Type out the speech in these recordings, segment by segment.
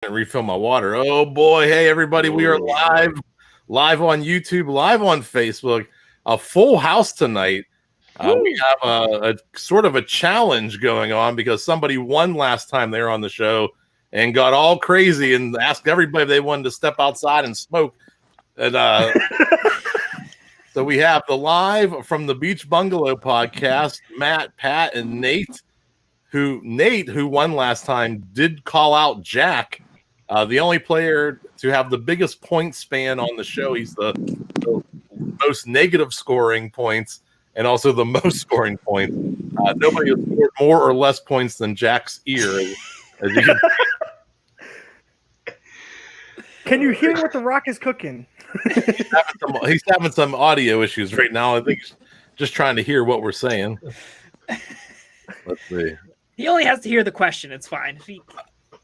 and refill my water. Oh boy, hey everybody, we are live on YouTube, live on Facebook. A full house tonight. We have a sort of a challenge going on because somebody won last time they were on the show and got all crazy and asked everybody if they wanted to step outside and smoke. And so we have the live from the Beach Bungalow podcast, Matt, Pat, and Nate. Nate, who won last time, did call out Jack, the only player to have the biggest point span on the show. He's the most negative scoring points and also the most scoring points. Nobody has scored more or less points than Jack's ear. As you can you hear what the Rock is cooking? He's having some audio issues right now. I think he's just trying to hear what we're saying. Let's see. He only has to hear the question. It's fine.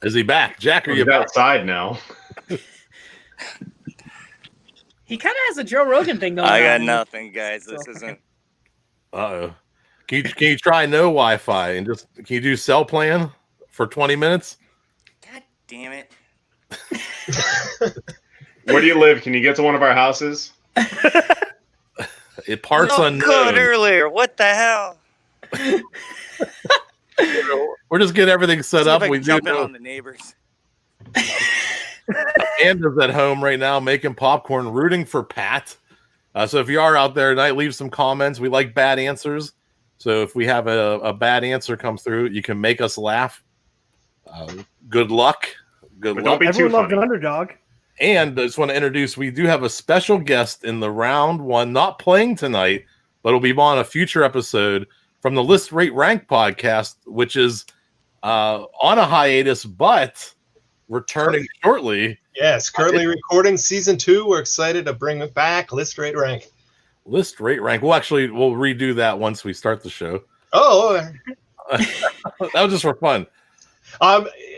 Is he back? Jack, are you back? Outside now? He kind of has a Joe Rogan thing going on. I got nothing, guys. This isn't. Uh-oh. Can you try no Wi-Fi and can you do cell plan for 20 minutes? God damn it. Where do you live? Can you get to one of our houses? It parts unknown. Good earlier. What the hell? We're just getting everything set up. We jump in on the neighbors. Amanda's at home right now making popcorn, rooting for Pat. So if you are out there tonight, leave some comments. We like bad answers. So if we have a bad answer come through, you can make us laugh. Good luck. Good luck. Don't be Everyone too loves funny. an underdog. And I just want to introduce, we do have a special guest in the round one, not playing tonight, but will be on a future episode from the List Rate Rank podcast, which is on a hiatus, but returning shortly. Yes, currently recording season 2. We're excited to bring it back. List Rate Rank. List Rate Rank. We'll redo that once we start the show. Oh, That was just for fun.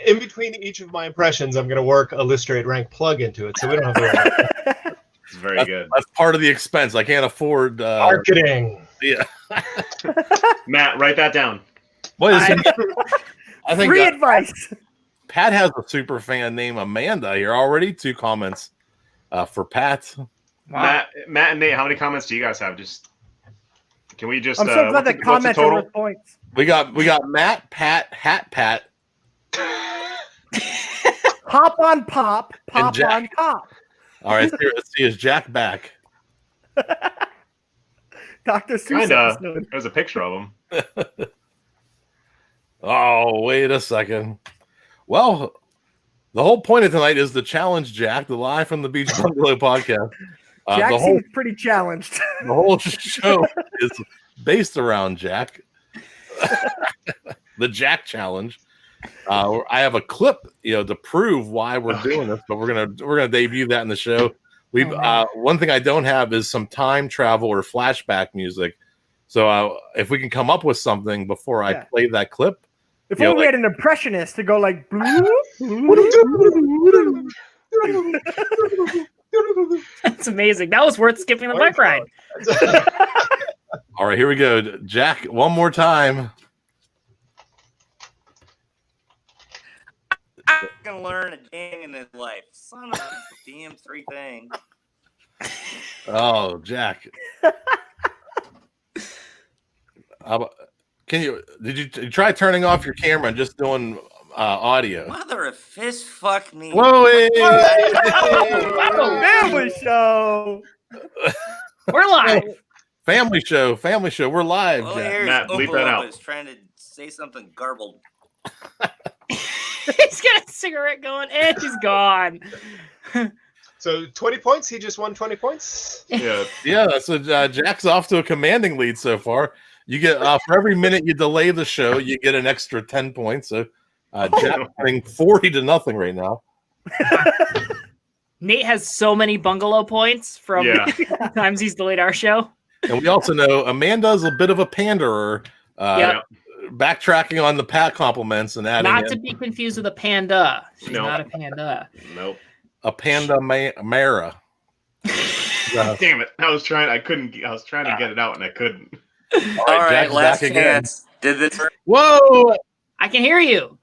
in between each of my impressions, I'm going to work a List Rate Rank plug into it, so we don't have to worry. It's very good. That's part of the expense. I can't afford Marketing. Yeah. Matt, write that down. What is it? I think Free advice. Pat has a super fan named Amanda here already. 2 comments for Pat. Wow. Matt and Nate, how many comments do you guys have? Can we just? I'm so glad that what's the comments are total? worth points. We got Matt, Pat, Hat Pat. Pop on pop, pop Jack. on pop. All right, let's see. Is Jack back? Dr. Seuss Kinda. episode. There's a picture of him. Oh, wait a second. Well, the whole point of tonight is to challenge Jack, the live from the Beach Bungalow podcast. Jack the seems pretty challenged. whole show is based around Jack. The Jack challenge. I have a clip, to prove why we're doing this, but we're gonna debut that in the show. One thing I don't have is some time travel or flashback music. So if we can come up with something before I play that clip. If only we had an impressionist to go like. That's amazing. That was worth skipping the bike ride. All right, here we go. Jack, one more time. I'm gonna learn a thing in this life. Son of a damn 3 thing. Oh, Jack. Did you try turning off your camera and just doing audio? Mother of fist fuck me. Whoa! Family show. We're live. Family show. We're live, Oh, Jack. here's Matt, bleep Oompa that out. Loompas trying to say something garbled. He's got a cigarette going and he's gone. So 20 points. He just won 20 points. Yeah. So Jack's off to a commanding lead so far. You get for every minute you delay the show, you get an extra 10 points. So Jack's winning 40-0 right now. Nate has so many bungalow points from times he's delayed our show. And we also know Amanda's a bit of a panderer. Backtracking on the Pat compliments and adding Not to be confused with a panda. She's No. not a panda. Nope. a panda Mara. Damn it! I was trying to get it out and I couldn't. All right, Jack's last back again. chance. Did this? Whoa! I can hear you.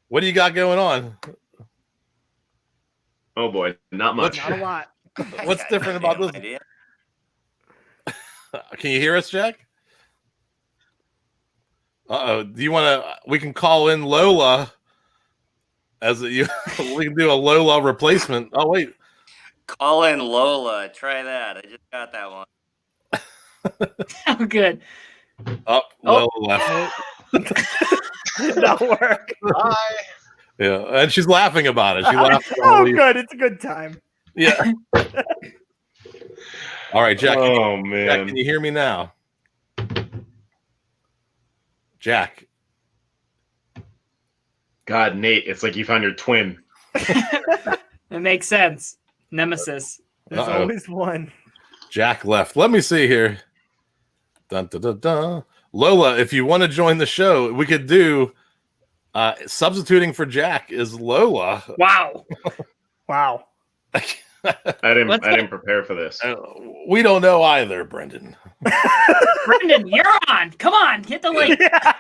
What do you got going on? Oh boy, not much. Not a lot. What's different about this? Idea. Can you hear us, Jack? Uh-oh. Do you want to? We can call in Lola as we can do a Lola replacement. Oh wait, Call in Lola. Try that. I just got that one. Oh, good. oh Lola left. Did not work. Hi. Yeah, and she's laughing about it. She laughed. Oh, good. It's a good time. Yeah. All right, Jack. Oh Jack, man. can you hear me now? Jack. God, Nate, it's like you found your twin. It makes sense. Nemesis. There's Uh-oh. always one. Jack left. Let me see here. Dun, dun, dun, dun. Lola, if you want to join the show, we could do substituting for Jack is Lola. Wow. Wow. I didn't Let's I didn't prepare for this. We don't know either, Brendan. Brendan, you're on. Come on, hit the link. Yeah.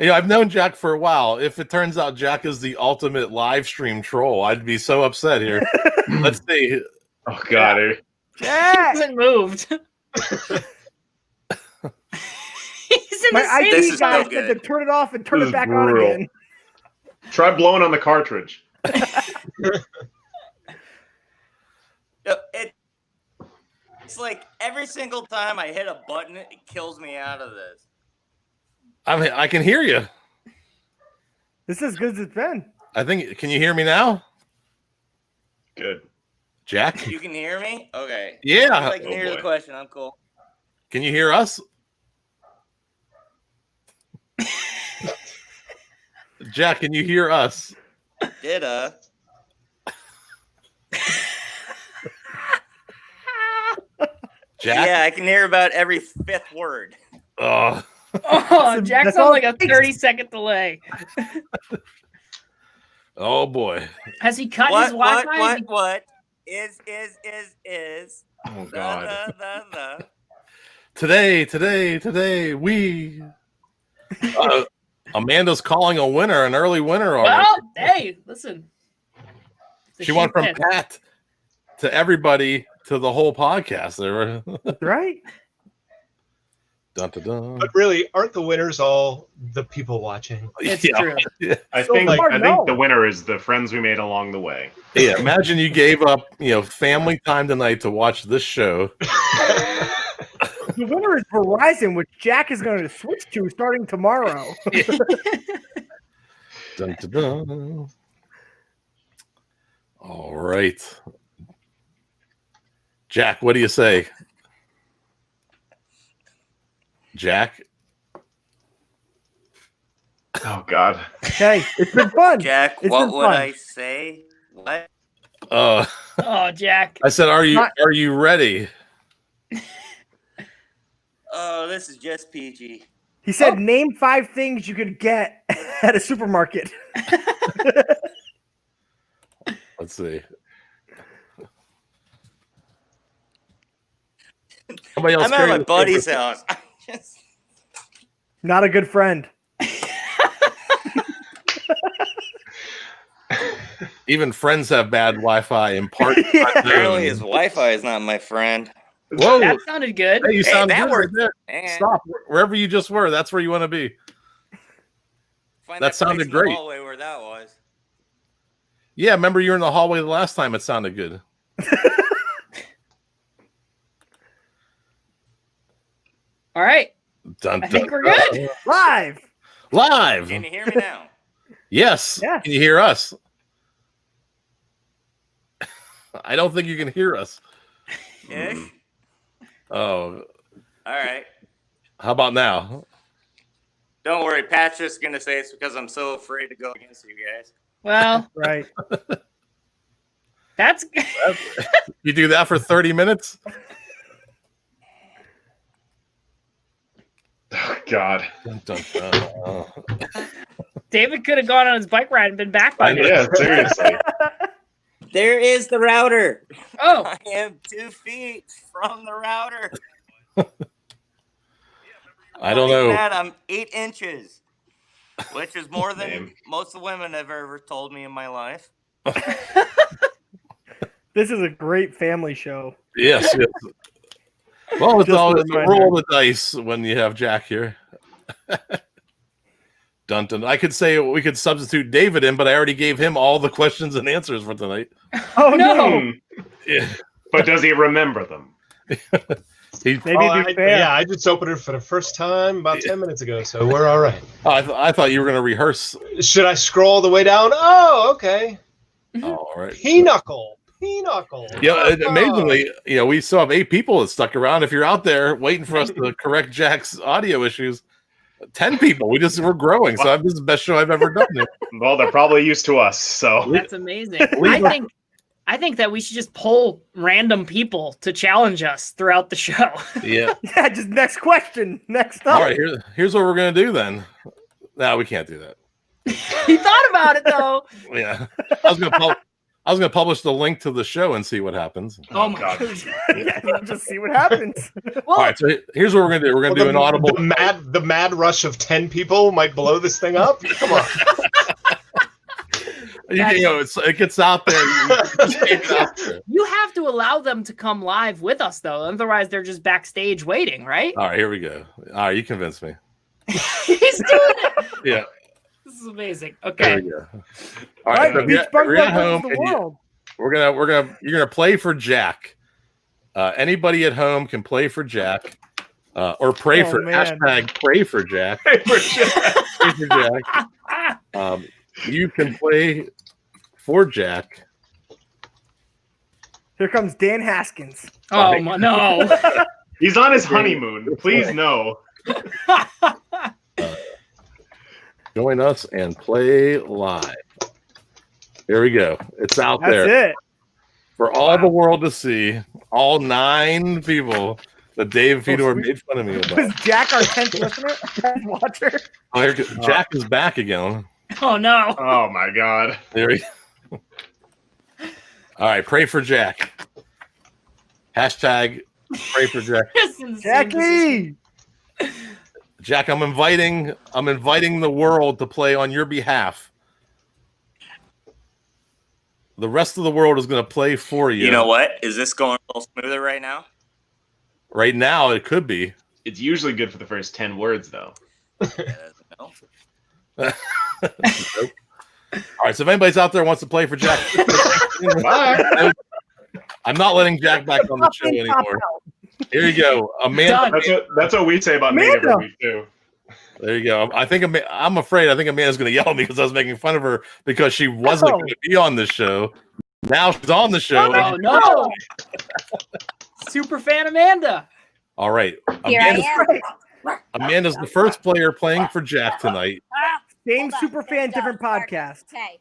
You know, I've known Jack for a while. If it turns out Jack is the ultimate live stream troll, I'd be so upset here. Let's see. Oh God. He Jack. hasn't moved. He's in My the same This ID is guy so said good. to turn it off and turn This it is back on brutal. again. Try blowing on the cartridge. It's like every single time I hit a button, it kills me out of this. I mean, I can hear you. This is as good as it's been. I think. Can you hear me now, Good. Jack? You can hear me? Okay. Yeah. I can Oh, hear the boy. question. I'm cool. Can you hear us? Jack, can you hear us? Did Jack? Yeah, I can hear about every fifth word. Oh, Oh, Jack's That's on all like a it takes. 30-second delay. oh boy. Has he cut his Wi-Fi? What? Is. Oh God. The. Today, we. Amanda's calling a winner, an early winner already. Well, hey, listen. It's a She went from sheep Pat to everybody to the whole podcast. There, Right? dun, dun, dun. But really, aren't the winners all the people watching? It's yeah. true. I So think far, I think no. the winner is the friends we made along the way. Yeah, imagine you gave up, family time tonight to watch this show. The winner is Verizon, which Jack is going to switch to starting tomorrow. Dun, dun, dun. All right. Jack, what do you say? Jack? Oh God. Hey, it's been fun. Jack, It's what been would fun. I say? What? Oh, Jack. I said, are Not- you ready? Oh, this is just PG. He said, name 5 things you could get at a supermarket. Let's see. Somebody else I'm at carry my the buddy's paper. house. I just. Not a good friend. Even friends have bad Wi-Fi in part. Yeah. Apparently, his Wi-Fi is not my friend. Whoa! That sounded good. Hey, you Hey, sound that good right worked. there. Man, Stop wherever you just were. That's where you want to be. find that place sounded in the great. hallway where that was. Yeah, remember you were in the hallway the last time. It sounded good. All right. Dun, I think dun, we're good. dun. Live. Live. Can you hear me now? Yes. Yes. Can you hear us? I don't think you can hear us. Ish. Oh, All right. how about now? Don't worry. Pat's just gonna say it's because I'm so afraid to go against you guys. Well, Right. that's You do that for 30 minutes? Oh God. Dun, dun, dun. David could have gone on his bike ride and been back by now. Yeah, seriously. There is the router. Oh, I am 2 feet from the router. I don't Believe know. That I'm 8 inches, which is more than Damn. most of the women have ever told me in my life. This is a great family show. Yes. Well, it's Just a always a reminder. roll of the dice when you have Jack here. Dun, dun. I could say we could substitute David in, but I already gave him all the questions and answers for tonight. Oh no! Yeah. But does he remember them? He, Maybe to be fair. I just opened it for the first time about 10 minutes ago, so we're all right. I thought you were going to rehearse. Should I scroll the way down? Oh, okay. Oh, all right. Pinochle. Yeah, amazingly, we still have 8 people that stuck around. If you're out there waiting for us to correct Jack's audio issues, 10 people. We're growing. So this is the best show I've ever done. Well, they're probably used to us, so That's amazing. I think that we should just poll random people to challenge us throughout the show. Yeah. Yeah, just next question. Next up. All right, here's what we're gonna do then. No, we can't do that. He thought about it though. Yeah. I was gonna publish the link to the show and see what happens. Oh my God. Yeah, just see what happens. All right, so here's what we're gonna do. We're gonna do an audible. The mad rush of 10 people might blow this thing up. Come on. It gets out there. You have to allow them to come live with us, though. Otherwise, they're just backstage waiting, right? All right, here we go. All right, you convinced me. He's doing it. Yeah. This is amazing. There Okay. we go. All right, so Beach we're at Bungalow home. versus the world. You're gonna play for Jack. Anybody at home can play for Jack, or pray for man. #pray for Jack. Pray for Jack. You can play for Jack. Here comes Dan Haskins. Oh my no. he's on his honeymoon. Please no. Join us and play live. Here we go. It's out there. That's it. For all the world to see, all 9 people that Dave Fedor made fun of me Was about. Jack our 10th listener? 10th watcher? Oh, Jack is back again. Oh no. Oh my God. There he All right, pray for Jack. #pray for Jack. This is insane. Jackie! Jack, I'm inviting the world to play on your behalf. The rest of the world is going to play for you. You know what? Is this going a little smoother right now? Right now, it could be. It's usually good for the first 10 words, though. No. Nope. All right, so if anybody's out there wants to play for Jack, I'm not letting Jack back on the show anymore. Here you go, Amanda. That's what we say about Nate every week too. There you go. I'm afraid. I think Amanda's going to yell at me because I was making fun of her because she wasn't going to be on the show. Now she's on the show. Oh no. Super fan Amanda. All right, Here I am. Amanda's the first player playing for Jack tonight. Same Hold on. super fan, different Start. podcast. Okay.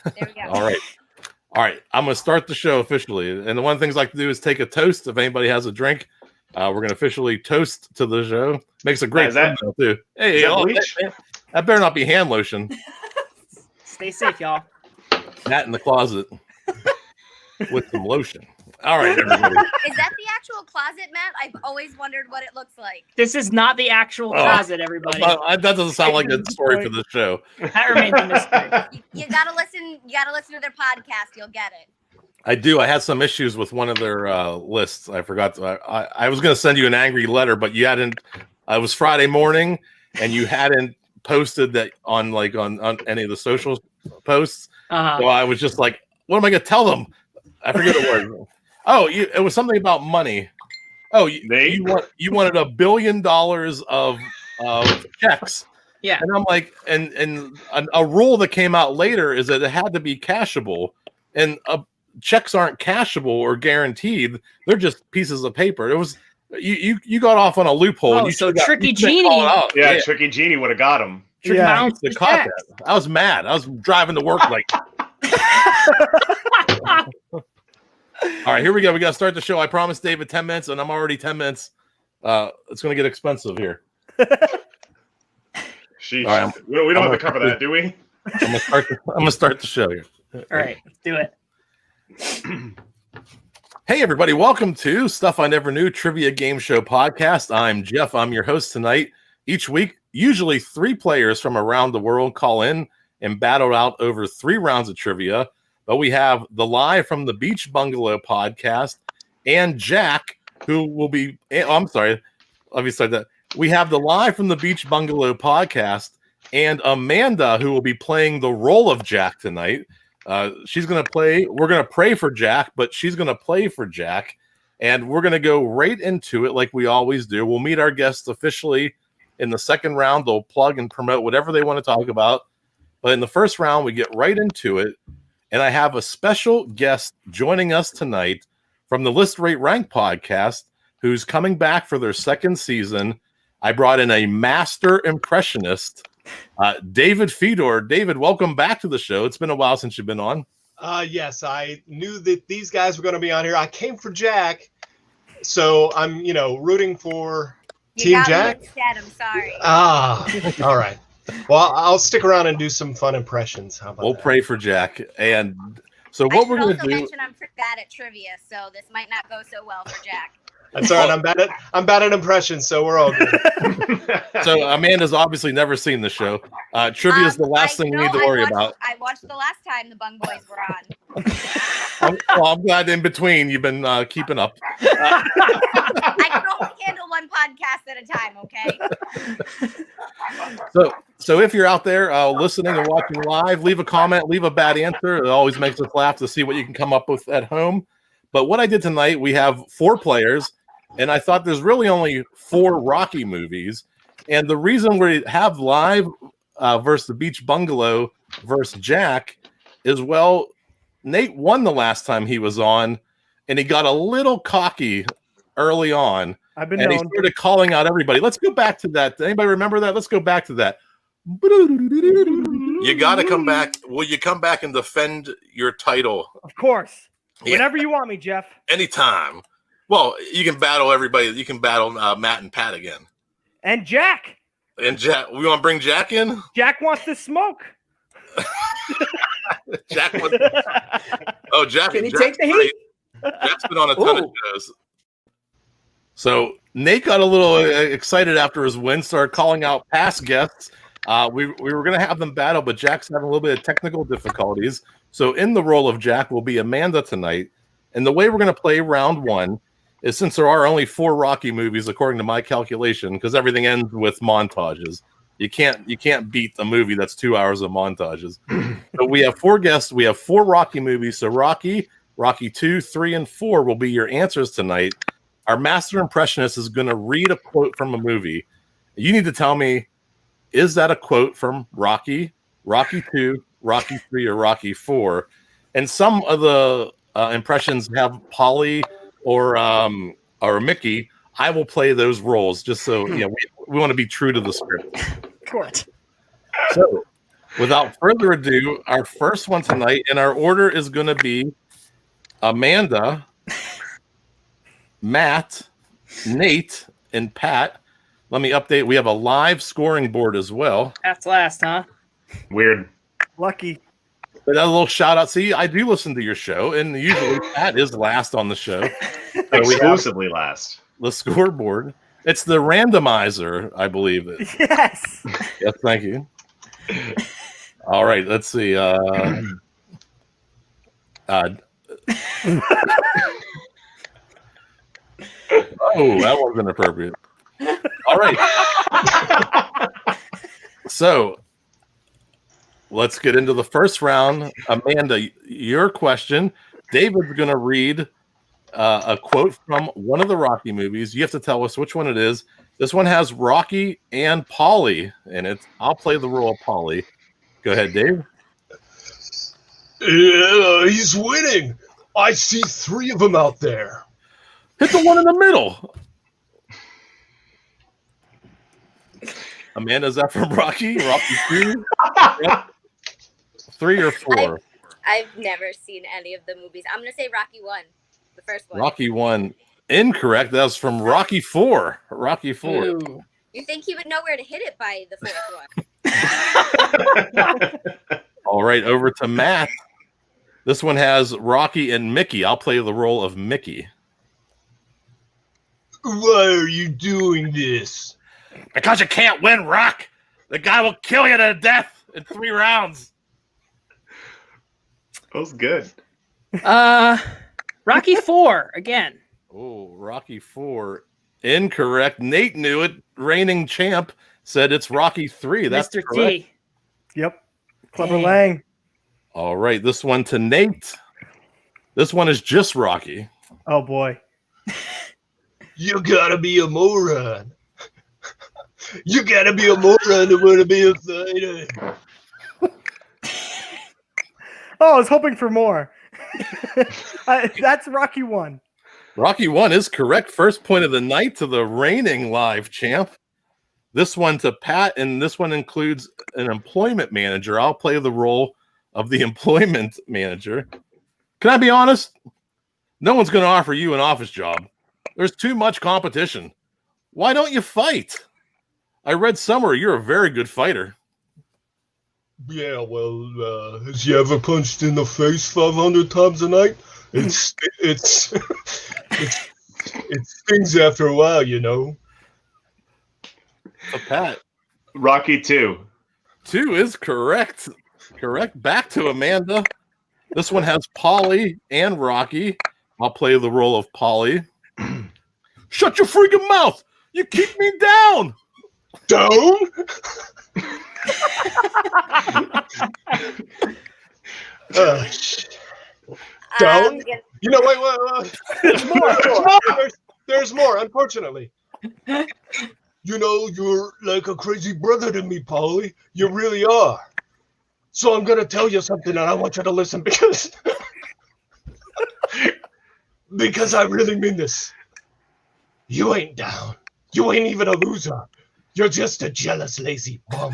There we go. All right. I'm going to start the show officially. And the one of the things I like to do is take a toast. If anybody has a drink, we're going to officially toast to the show. Makes a great thumbnail too. Hey, that better not be hand lotion. Stay safe, y'all. That in the closet with some lotion. All right, everybody. Is that the actual closet, Matt? I've always wondered what it looks like. This is not the actual closet, everybody. That doesn't sound like a story for the show. That remains a mystery. You gotta listen. You gotta listen to their podcast. You'll get it. I do. I had some issues with one of their lists. I forgot. I was going to send you an angry letter, but you hadn't. It was Friday morning, and you hadn't posted that on any of the social posts. So I was just like, "What am I going to tell them?" I forget the word. Oh, it was something about money. Oh, you wanted $1 billion of checks. Yeah. And I'm like, and a rule that came out later is that it had to be cashable, and checks aren't cashable or guaranteed. They're just pieces of paper. It was you got off on a loophole. Oh, so Tricky Genie. Yeah, Tricky Genie would have got him. Yeah. I was mad. I was driving to work like. All right, here we go. We got to start the show. I promised David 10 minutes, and I'm already 10 minutes. It's going to get expensive here. Sheesh. All right, we don't have to cover that, do we? I'm gonna start the show here. All right, let's do it. Hey, everybody. Welcome to Stuff I Never Knew Trivia Game Show Podcast. I'm Jeff. I'm your host tonight. Each week, usually 3 players from around the world call in and battle out over 3 rounds of trivia. but we have the live from the Beach Bungalow podcast and Jack, who will be. Oh, I'm sorry. Let me start that. We have the live from the Beach Bungalow podcast and Amanda, who will be playing the role of Jack tonight. She's going to play. We're going to pray for Jack, but she's going to play for Jack. And we're going to go right into it like we always do. We'll meet our guests officially in the second round. They'll plug and promote whatever they want to talk about. But in the first round, we get right into it. And I have a special guest joining us tonight from the List Rate Rank podcast, who's coming back for their second season. I brought in a master impressionist, David Fedor. David, welcome back to the show. It's been a while since you've been on. Yes, I knew that these guys were going to be on here. I came for Jack, so I'm, rooting for Team Jack. I'm sorry. All right. Well, I'll stick around and do some fun impressions. How about We'll that? pray for Jack. And so what we're going to do. Mention I'm pretty bad at trivia, so this might not go so well for Jack. That's all right. I'm bad at impressions, so we're all good. So Amanda's obviously never seen the show. Trivia is the last thing we need to worry about. I watched the last time the Bung Boys were on. I'm glad in between you've been keeping up. I can only handle one podcast at a time, okay? So if you're out there listening and watching live, leave a comment, leave a bad answer. It always makes us laugh to see what you can come up with at home. But what I did tonight, we have 4 players, and I thought there's really only 4 Rocky movies. And the reason we have live versus the Beach Bungalow versus Jack is, well, Nate won the last time he was on, and he got a little cocky early on. I've been and known. he started calling out everybody. Let's go back to that. Anybody remember that? Let's go back to that. You got to come back. Will you come back and defend your title? Of course. Yeah. Whenever you want me, Jeff. Anytime. Well, you can battle everybody. You can battle Matt and Pat again. And Jack. And Jack, we want to bring Jack in? Jack wants to smoke. Jack wants. Oh, Jack. Can he Jack's take the great. heat? Jack's been on a ton of shows. So Nate got a little excited after his win, started calling out past guests. We were going to have them battle, but Jack's having a little bit of technical difficulties. So in the role of Jack will be Amanda tonight. And the way we're going to play round 1 is, since there are only 4 Rocky movies, according to my calculation, because everything ends with montages. You can't beat a movie that's 2 hours of montages. So we have 4 guests. We have 4 Rocky movies. So Rocky 2, 3, and 4 will be your answers tonight. Our master impressionist is going to read a quote from a movie. You need to tell me, is that a quote from Rocky, Rocky 2, Rocky 3, or Rocky 4? And some of the impressions have Polly or Mickey. I will play those roles just so we want to be true to the script. Correct. So, without further ado, our first one tonight, and our order is going to be Amanda, Matt, Nate, and Pat. Let me update. We have a live scoring board as well. That's last, huh? Weird. Lucky. But a little shout out. See, I do listen to your show, and usually Pat is last on the show. So we have Exclusively last. the scoreboard. It's the randomizer, I believe. Yes. Yes, thank you. All right, let's see. Oh, that wasn't appropriate. All right. So let's get into the first round. Amanda, your question. David's going to read a quote from one of the Rocky movies. You have to tell us which one it is. This one has Rocky and Polly in it. I'll play the role of Polly. Go ahead, Dave. Yeah, he's winning. I see 3 of them out there. Hit the one in the middle. Amanda, is that from Rocky? Rocky 2? Yep. 3 or 4? I've never seen any of the movies. I'm gonna say Rocky 1, the first one. Rocky 1. Incorrect. That was from Rocky 4. Rocky 4. Ooh. You think he would know where to hit it by the fourth one? All right, over to Matt. This one has Rocky and Mickey. I'll play the role of Mickey. Why are you doing this? Because you can't win, Rock. The guy will kill you to death in 3 rounds. That was good. Rocky 4 again. Oh, Rocky 4. Incorrect. Nate knew it. Reigning champ said it's Rocky 3. That's Mr. correct. T. Yep. Clever Dang. Lang. All right, this one to Nate. This one is just Rocky. Oh boy. You gotta be a moron. You gotta be a moron to want to be a fighter. Oh, I was hoping for more. That's Rocky 1. Rocky 1 is correct. First point of the night to the reigning live champ. This one to Pat, and this one includes an employment manager. I'll play the role of the employment manager. Can I be honest? No one's going to offer you an office job. There's too much competition. Why don't you fight? I read somewhere you're a very good fighter. Yeah, well, has you ever punched in the face 500 times a night? It stings after a while, you know. So Pat, Rocky 2. 2 is correct. Correct. Back to Amanda. This one has Polly and Rocky. I'll play the role of Polly. Shut your freaking mouth! You keep me down! Down? Down? You know, wait. There's more. There's more, unfortunately. You know, you're like a crazy brother to me, Paulie. You really are. So I'm going to tell you something, and I want you to listen because I really mean this. You ain't down. You ain't even a loser. You're just a jealous, lazy bum.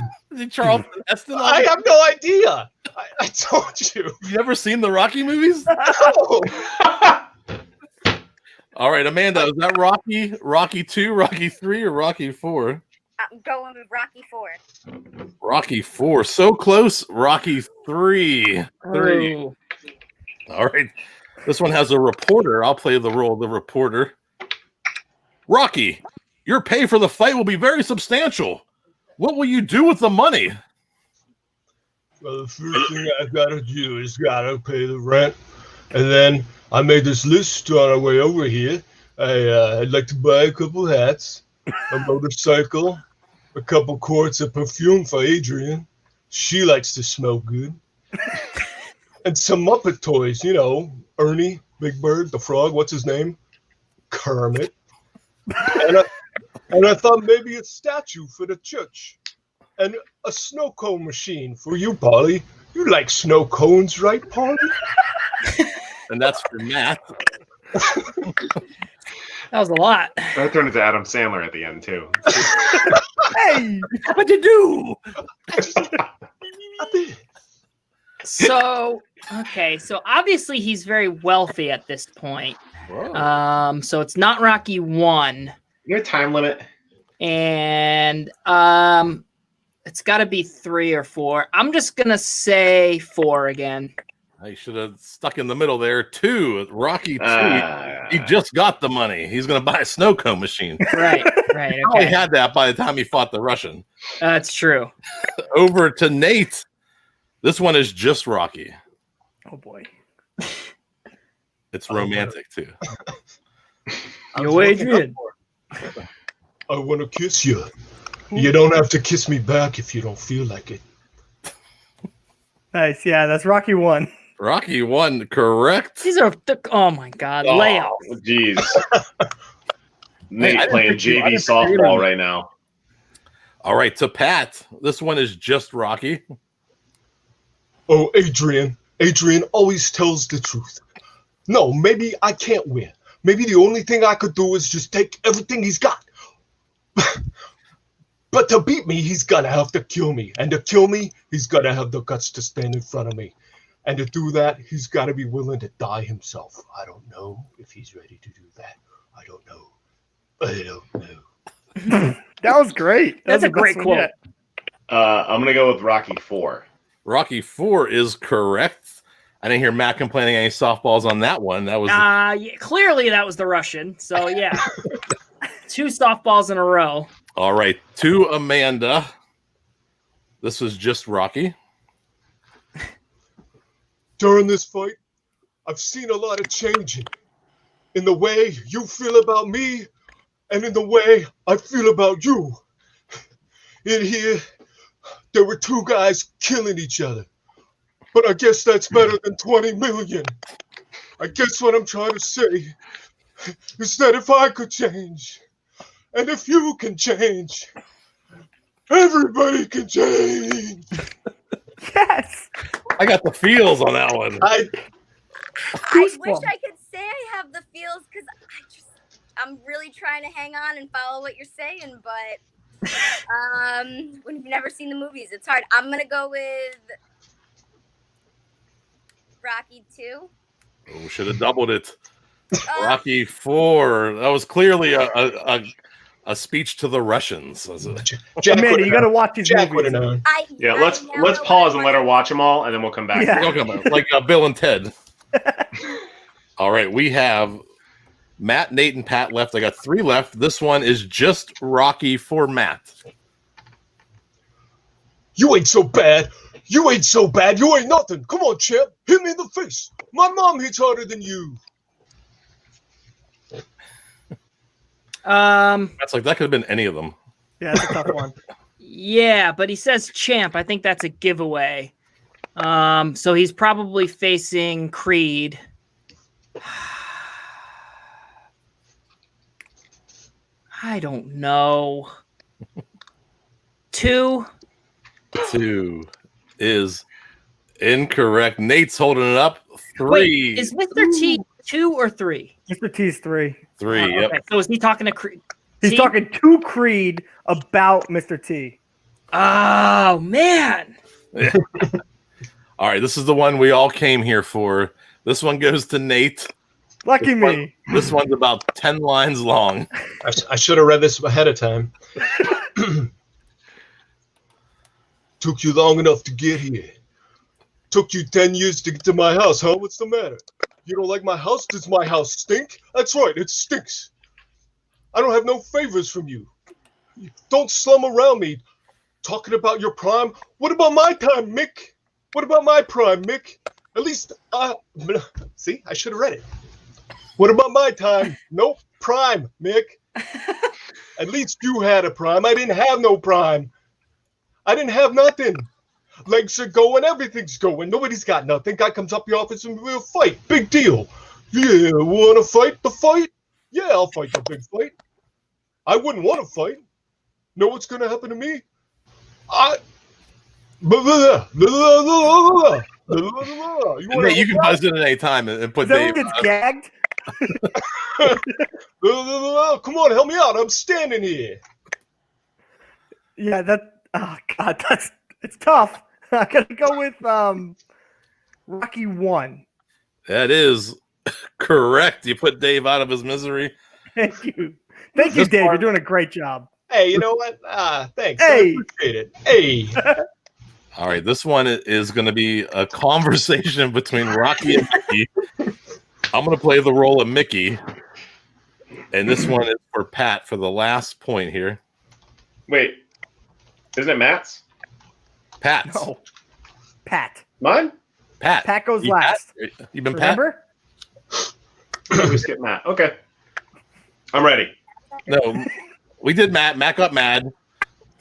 Charlton Heston. I have no idea. I told you. You never seen the Rocky movies? No. All right, Amanda, is that Rocky, Rocky 2, Rocky 3, or Rocky 4? I'm going with Rocky 4. Rocky 4. So close. Rocky 3. 3. Oh. All right. This one has a reporter. I'll play the role of the reporter. Rocky, your pay for the fight will be very substantial. What will you do with the money? Well, the first thing I gotta do is gotta pay the rent. And then I made this list on our way over here. I'd like to buy a couple hats, a motorcycle, a couple quarts of perfume for Adrian. She likes to smell good. And some Muppet toys, you know, Ernie, Big Bird, the frog, what's his name? Kermit. And I thought maybe a statue for the church. And a snow cone machine for you, Polly. You like snow cones, right, Polly? And that's for Matt. That was a lot. That turned into Adam Sandler at the end, too. Hey, What'd you do? So, okay. So obviously he's very wealthy at this point. Whoa. So it's not Rocky 1. Your time limit. And it's got to be 3 or 4. I'm just going to say 4 again. I should have stuck in the middle there. 2, Rocky 2. He just got the money. He's going to buy a snow cone machine. Right. He probably Okay. had that by the time he fought the Russian. That's true. Over to Nate. This one is just Rocky. oh boy. It's romantic, too. Yo, Adrian. I want to kiss you. You don't have to kiss me back if you don't feel like it. Nice. Yeah, that's Rocky 1. Rocky 1, correct. These are, oh my God, Oh, layup. jeez. I Nate didn't playing think you- I JV didn't think you were- softball right now. All right, to Pat. This one is just Rocky. Oh, Adrian. Adrian always tells the truth. No, maybe I can't win. Maybe the only thing I could do is just take everything he's got. But to beat me, he's gonna have to kill me. And to kill me, he's gonna have the guts to stand in front of me. And to do that, he's gotta be willing to die himself. I don't know if he's ready to do that. I don't know. That was great. That That's was a the great best one quote. yet. I'm going to go with Rocky 4. Rocky 4 is correct. I didn't hear Matt complaining any softballs on that one. That was Yeah, clearly that was the Russian. So yeah, 2 softballs in a row. all right. To Amanda. This was just Rocky. during this fight, I've seen a lot of changing in the way you feel about me and in the way I feel about you. In here, there were two guys killing each other. But I guess that's better than 20 million. I guess what I'm trying to say is that if I could change, and if you can change, everybody can change. Yes. I got the feels on that one. I wish Goosebumps. I could say I have the feels because I'm really trying to hang on and follow what you're saying, but when you've never seen the movies, it's hard. I'm gonna go with Rocky 2. Oh, should have doubled it. Rocky. Rocky 4. That was clearly a speech to the Russians. Was it? Jack Amanda, would've you got to known. watch these Jack would movies. have known. Yeah, I let's now know what pause I and let her wanna- watch them all, and then we'll come back. Yeah. Like Bill and Ted. All right, we have Matt, Nate, and Pat left. I got 3 left. This one is just Rocky for Matt. You ain't so bad. You ain't so bad. You ain't nothing. Come on, champ. Hit me in the face. My mom hits harder than you. That's like that could have been any of them. Yeah, that's a tough one. Yeah, but he says champ. I think that's a giveaway. So he's probably facing Creed. I don't know. 2. 2 is incorrect. Nate's holding it up. 3. Wait, is Mr. T 2 or 3? Mr. T's 3. 3. Yep. Okay, so is he talking to Creed? He's T? talking to Creed about Mr. T. Oh man. All right, this is the one we all came here for. This one goes to Nate. Lucky This one- me. This one's about 10 lines long. I should have read this ahead of time. Took you long enough to get here. Took you 10 years to get to my house, huh? What's the matter? You don't like my house? Does my house stink? That's right, it stinks. I don't have no favors from you. Don't slum around me talking about your prime. What about my time, Mick? What about my prime, Mick? At least, see, I should have read it. What about my time? Nope, prime, Mick. At least you had a prime. I didn't have no prime. I didn't have nothing. Legs are going, everything's going. Nobody's got nothing. Guy comes up your office and we'll fight. Big deal. Yeah, want to fight the fight? Yeah, I'll fight the big fight. I wouldn't want to fight. Know what's going to happen to me? Nate, you can buzz in at any time and put Someone Dave. gets gagged. Come on, help me out. I'm standing here. Yeah, oh god, it's tough. I gotta go with Rocky 1. That is correct. You put Dave out of his misery. Thank you. Thank you, This Dave. part- You're doing a great job. Hey, you know what? Thanks. Hey. I appreciate it. Hey. All right, this one is going to be a conversation between Rocky and Mickey. I'm going to play the role of Mickey. And this one is for Pat for the last point here. Wait, isn't it Matt's? Pat. No. Pat. Mine? Pat. Pat goes You last. Pat? You been Pat? Remember? We skip Matt. Okay, I'm ready. No, we did Matt. Matt got mad.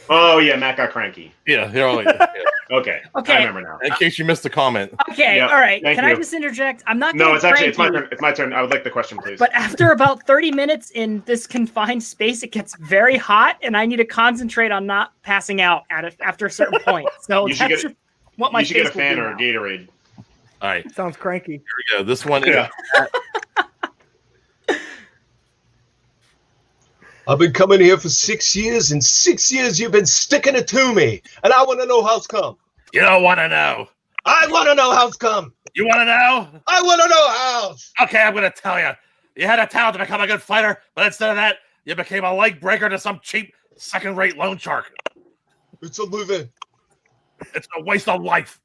Oh yeah, Matt got cranky. Yeah, here. Yeah. Okay, Okay. I remember now. In case you missed the comment. Okay, Yep, all right. thank Can I you. just interject? I'm not No, gonna it's actually it's my crank you, turn. It's my turn. I would like the question, please. But after about 30 minutes in this confined space, it gets very hot, and I need to concentrate on not passing out after a certain point. So You should that's get- just what my you should get a face will fan do or a now. Gatorade. All right, here Sounds cranky. we go. This one is Yeah. I've been coming here for 6 years, and 6 years you've been sticking it to me. And I want to know how's come. You don't want to know. I want to know how's come. You want to know? I want to know how's. Okay, I'm going to tell you. You had a talent to become a good fighter, but instead of that, you became a leg breaker to some cheap second-rate loan shark. It's a living. It's a waste of life.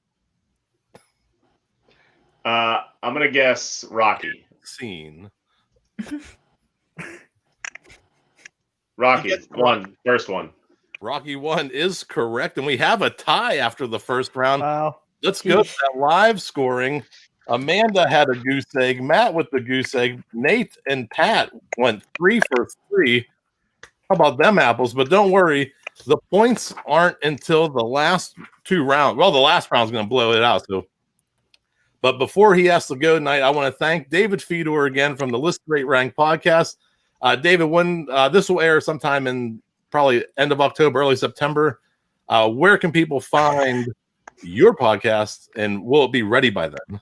I'm gonna guess Rocky. Scene. Rocky Yes. one, first one. Rocky 1 is correct, and we have a tie after the first round. Wow. let's go to that live scoring. Amanda had a goose egg. Matt with the goose egg. Nate and Pat went 3 for 3. How about them apples? But don't worry, the points aren't until the last 2 rounds. Well, the last round's going to blow it out. So, but before he has to go tonight, I want to thank David Fedor again from the List Rate Rank podcast. David, when this will air sometime in probably end of October, early September, where can people find your podcast, and will it be ready by then?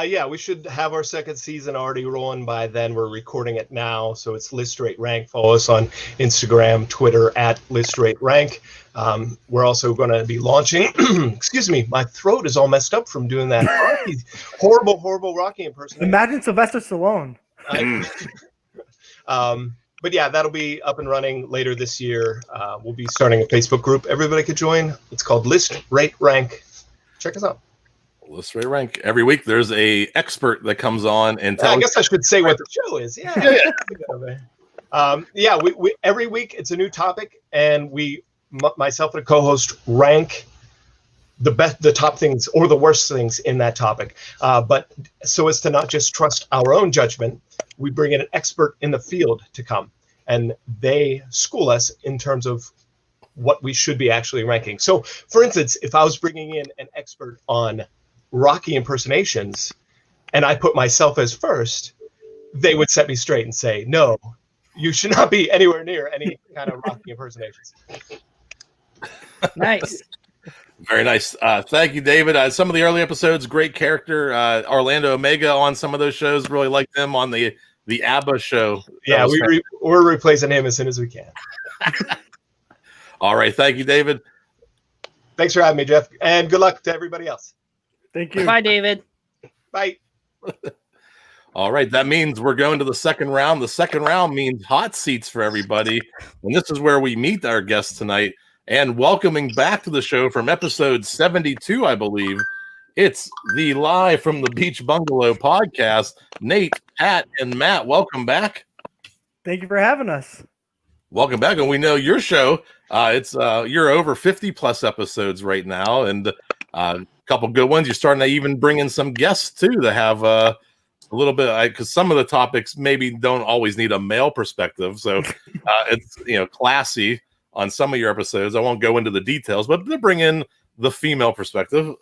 Yeah, we should have our second season already rolling by then. We're recording it now, so it's List Rate Rank. Follow us on Instagram, Twitter at List Rate Rank. We're also going to be launching. Excuse me, my throat is all messed up from doing that horrible Rocky impersonation. Imagine Sylvester Stallone. But yeah, that'll be up and running later this year. We'll be starting a Facebook group. Everybody could join. It's called List Rate Rank. Check us out. List Rate Rank. Every week there's a expert that comes on and tells. I guess I should say what the show is. Yeah. We every week it's a new topic, and myself and a co-host rank the top things or the worst things in that topic. But so as to not just trust our own judgment, we bring in an expert in the field to come, and they school us in terms of what we should be actually ranking. So, for instance, if I was bringing in an expert on Rocky impersonations and I put myself as first, they would set me straight and say, no, you should not be anywhere near any kind of Rocky impersonations. Nice. Very nice. Thank you, David. Some of the early episodes, great character. Orlando Omega on some of those shows. Really liked him on the ABBA show. Yeah, we're replacing him as soon as we can. All right. Thank you, David. Thanks for having me, Jeff. And good luck to everybody else. Thank you. Bye, David. Bye. All right. That means we're going to the second round. The second round means hot seats for everybody. And this is where we meet our guests tonight. And welcoming back to the show from episode 72, I believe, it's the Live from the Beach Bungalow podcast. Nate, Pat, and Matt, welcome back. Thank you for having us. Welcome back. And we know your show, you're over 50 plus episodes right now, and a couple good ones. You're starting to even bring in some guests too to have a little bit, because some of the topics maybe don't always need a male perspective. So it's classy on some of your episodes. I won't go into the details, but to bring in the female perspective.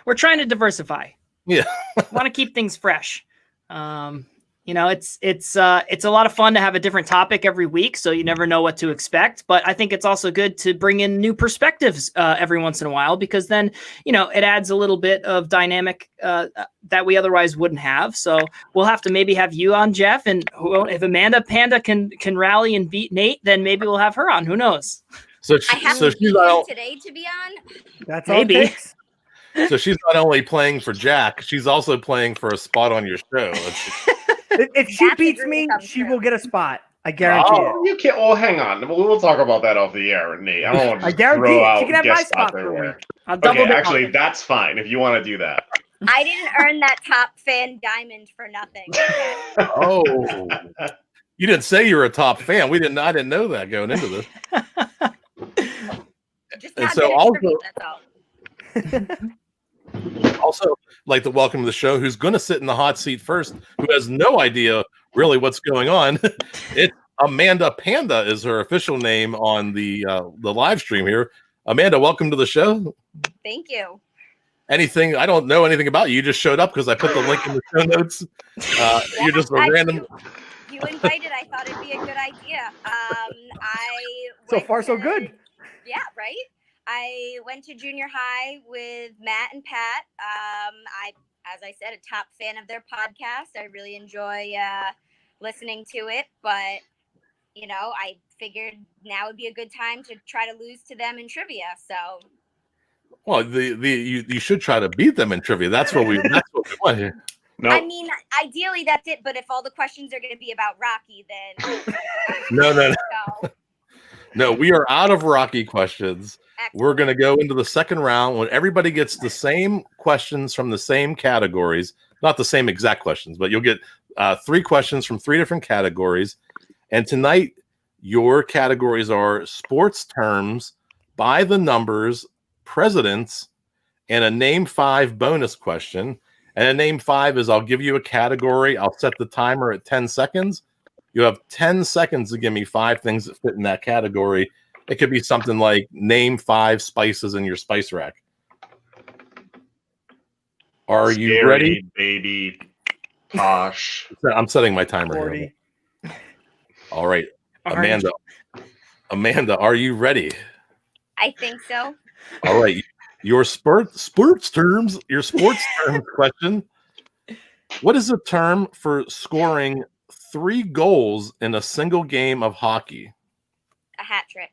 We're trying to diversify. Yeah. Want to keep things fresh. It's a lot of fun to have a different topic every week, so you never know what to expect. But I think it's also good to bring in new perspectives every once in a while, because then, it adds a little bit of dynamic that we otherwise wouldn't have. So we'll have to maybe have you on, Jeff, and if Amanda Panda can rally and beat Nate, then maybe we'll have her on. Who knows? I have to be here today to be on. That's maybe. all it takes. So she's not only playing for Jack, she's also playing for a spot on your show. If she beats me, she will get a spot. I guarantee it. You can't. Oh, hang on. We'll talk about that off the air, Nate. I don't want to I guarantee throw it. out She can have my guest spot spots for a everywhere. week. I'll double Okay, down. actually, that's fine if you want to do that. I didn't earn that top fan diamond for nothing. Oh, you didn't say you were a top fan. I didn't know that going into this. Just And not so good also- for me, that's all. Also, like to welcome to the show who's going to sit in the hot seat first, who has no idea really what's going on. It's Amanda Panda is her official name on the live stream here. Amanda, welcome to the show. Thank you. Anything? I don't know anything about you. You just showed up because I put the link in the show notes. You're just a random. You invited. I thought it'd be a good idea. So far, so good. Yeah, right. I went to junior high with Matt and Pat. As I said, a top fan of their podcast. I really enjoy listening to it, but I figured now would be a good time to try to lose to them in trivia. So, Well, you should try to beat them in trivia. That's what we want here. No, I mean, ideally that's it. But if all the questions are going to be about Rocky, then No. so, No, we are out of Rocky questions. excellent. We're going to go into the second round when everybody gets the same questions from the same categories. Not the same exact questions, but you'll get 3 questions from 3 different categories. And tonight, your categories are sports terms, by the numbers, presidents, and a name 5 bonus question. And a name 5 is I'll give you a category. I'll set the timer at 10 seconds. You have 10 seconds to give me 5 things that fit in that category. It could be something like name 5 spices in your spice rack. Are you Scary, ready? baby? Posh. I'm setting my timer 40. here. All right, Amanda. Amanda, are you ready? I think so. All right. Your sports terms question. What is the term for scoring 3 goals in a single game of hockey? A hat trick.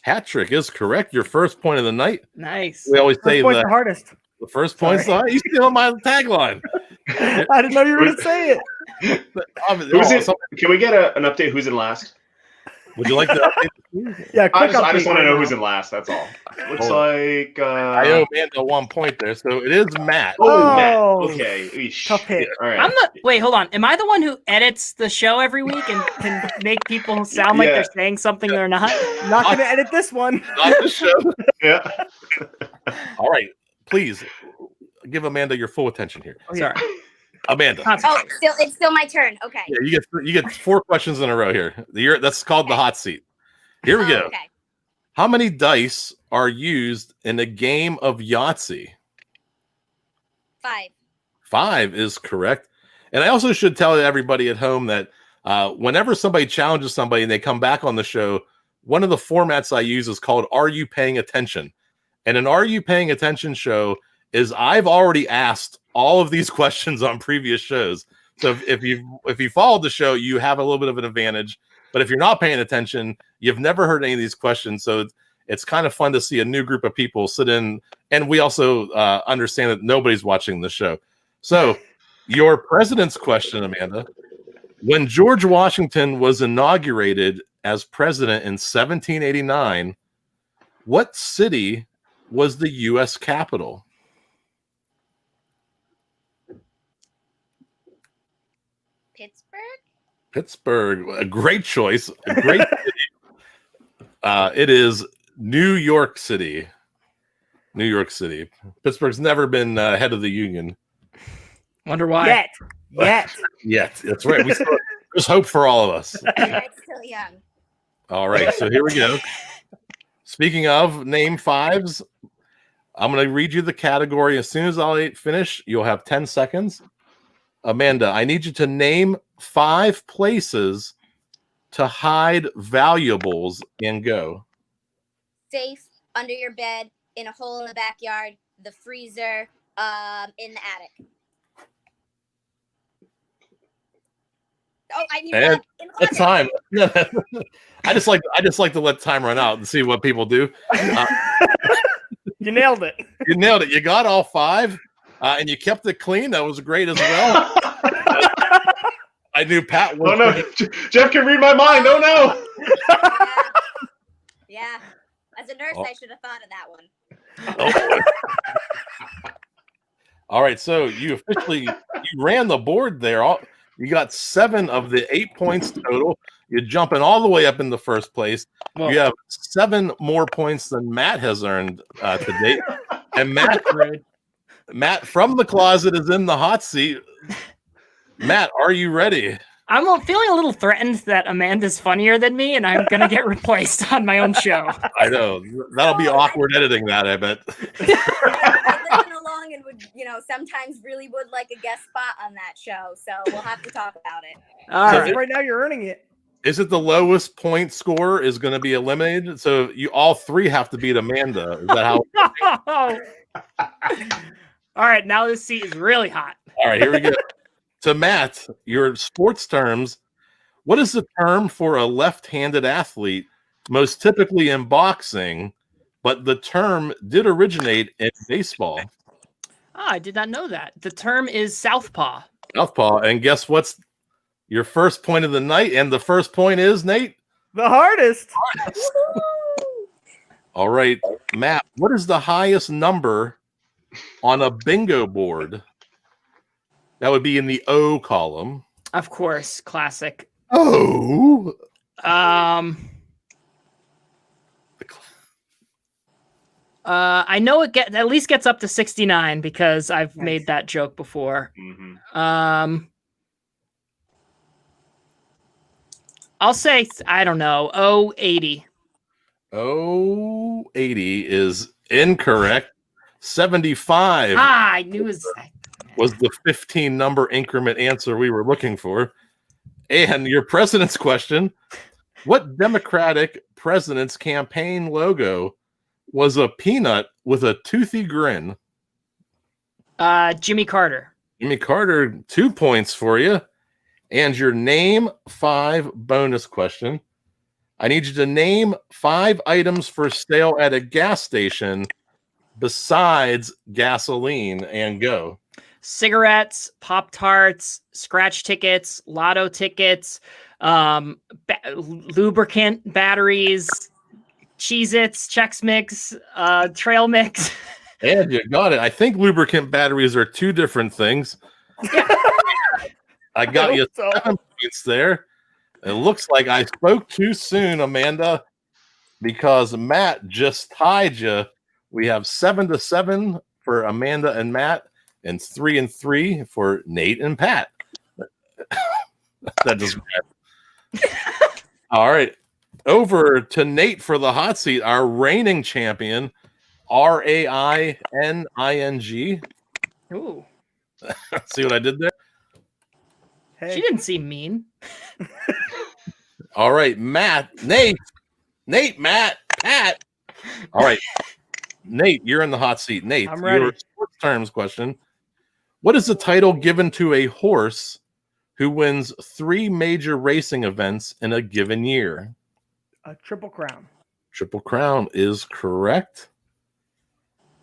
Hat trick is correct. Your first point of the night. Nice. We always say First point's that the hardest. the first point's the hardest. You stealing my tagline. I didn't know you were going to say it. Who's in? Can we get an update? Who's in last? Would you like to update? Yeah, I quick just update want to right know now. who's in last. That's all. Looks Hold like. I owe Amanda 1 point there, so it is Matt. Matt. Oh. Okay. Eesh. Tough hit. All right. I'm not. Wait, hold on. Am I the one who edits the show every week and can make people sound like Yeah. they're saying something they're not? Not going to edit this one. Not the show. Yeah. All right, please give Amanda your full attention here. Sorry. Amanda. Oh, it's still my turn. Okay. Yeah, you get 4 questions in a row here. That's called the hot seat. Here we go. Okay. How many dice are used in a game of Yahtzee? 5. 5 is correct. And I also should tell everybody at home that whenever somebody challenges somebody and they come back on the show, one of the formats I use is called Are You Paying Attention? And an Are You Paying Attention show is I've already asked all of these questions on previous shows. So if you followed the show, you have a little bit of an advantage. But if you're not paying attention, you've never heard any of these questions. So it's kind of fun to see a new group of people sit in. And we also understand that nobody's watching the show. So your president's question, Amanda. When George Washington was inaugurated as president in 1789, what city was the U.S. capital? Pittsburgh, a great choice. A great city. It is New York City. New York City. Pittsburgh's never been head of the union. Wonder why. Yet. Yet. That's right. There's hope for all of us. It's still young. All right. So here we go. Speaking of name 5s, I'm going to read you the category. As soon as I finish, you'll have 10 seconds. Amanda, I need you to name 5 places to hide valuables and go. Safe, under your bed, in a hole in the backyard, the freezer, in the attic. Oh, I need And in the that's closet. time. I just like to let time run out and see what people do. You nailed it. You nailed it. You got all 5, and you kept it clean. That was great as well. I knew Pat was. Oh no, Jeff can read my mind. Oh no. Yeah. As a nurse, I should have thought of that one. Oh. All right, so you ran the board there. You got 7 of the 8 points total. You're jumping all the way up in the first place. Whoa. You have 7 more points than Matt has earned to date. And Matt from the closet is in the hot seat. Matt, are you ready? I'm feeling a little threatened that Amanda's funnier than me, and I'm gonna get replaced on my own show. I know that'll be awkward editing that. I bet. I listen along and would, sometimes really would like a guest spot on that show. So we'll have to talk about it. All right. Right now, you're earning it. Is it the lowest point score is going to be eliminated? So you all 3 have to beat Amanda. Is that how? All right, now this seat is really hot. All right, here we go. So Matt, your sports terms. What is the term for a left-handed athlete, most typically in boxing, but the term did originate in baseball? I did not know that. The term is southpaw. Southpaw. And guess what's your first point of the night? And the first point is, Nate? The hardest. All right, Matt, what is the highest number on a bingo board? That would be in the O column. Of course, classic. Oh. I know it at least gets up to 69 because I've Nice. made that joke before. Mm-hmm. I'll say I don't know. 80. 80 is incorrect. 75 I knew it was the 15 number increment answer we were looking for. And your president's question: what Democratic president's campaign logo was a peanut with a toothy grin? Jimmy Carter. Jimmy Carter, 2 points for you. And your name 5 bonus question. I need you to name 5 items for sale at a gas station besides gasoline, and go. Cigarettes, Pop-Tarts, scratch tickets, lotto tickets, lubricant batteries, Cheez-Its, Chex Mix, trail mix. And you got it. I think lubricant batteries are 2 different things. I got you 7 points there. It looks like I spoke too soon, Amanda, because Matt just tied you. We have 7-7 for Amanda and Matt, and 3-3 for Nate and Pat. That just all right. Over to Nate for the hot seat, our reigning champion, Raining. Ooh. See what I did there? Hey. She didn't seem mean. All right, Matt, Nate, Matt, Pat. All right, Nate, you're in the hot seat. Nate, I'm ready. Your sports terms question. What is the title given to a horse who wins 3 major racing events in a given year? A Triple Crown. Triple Crown is correct.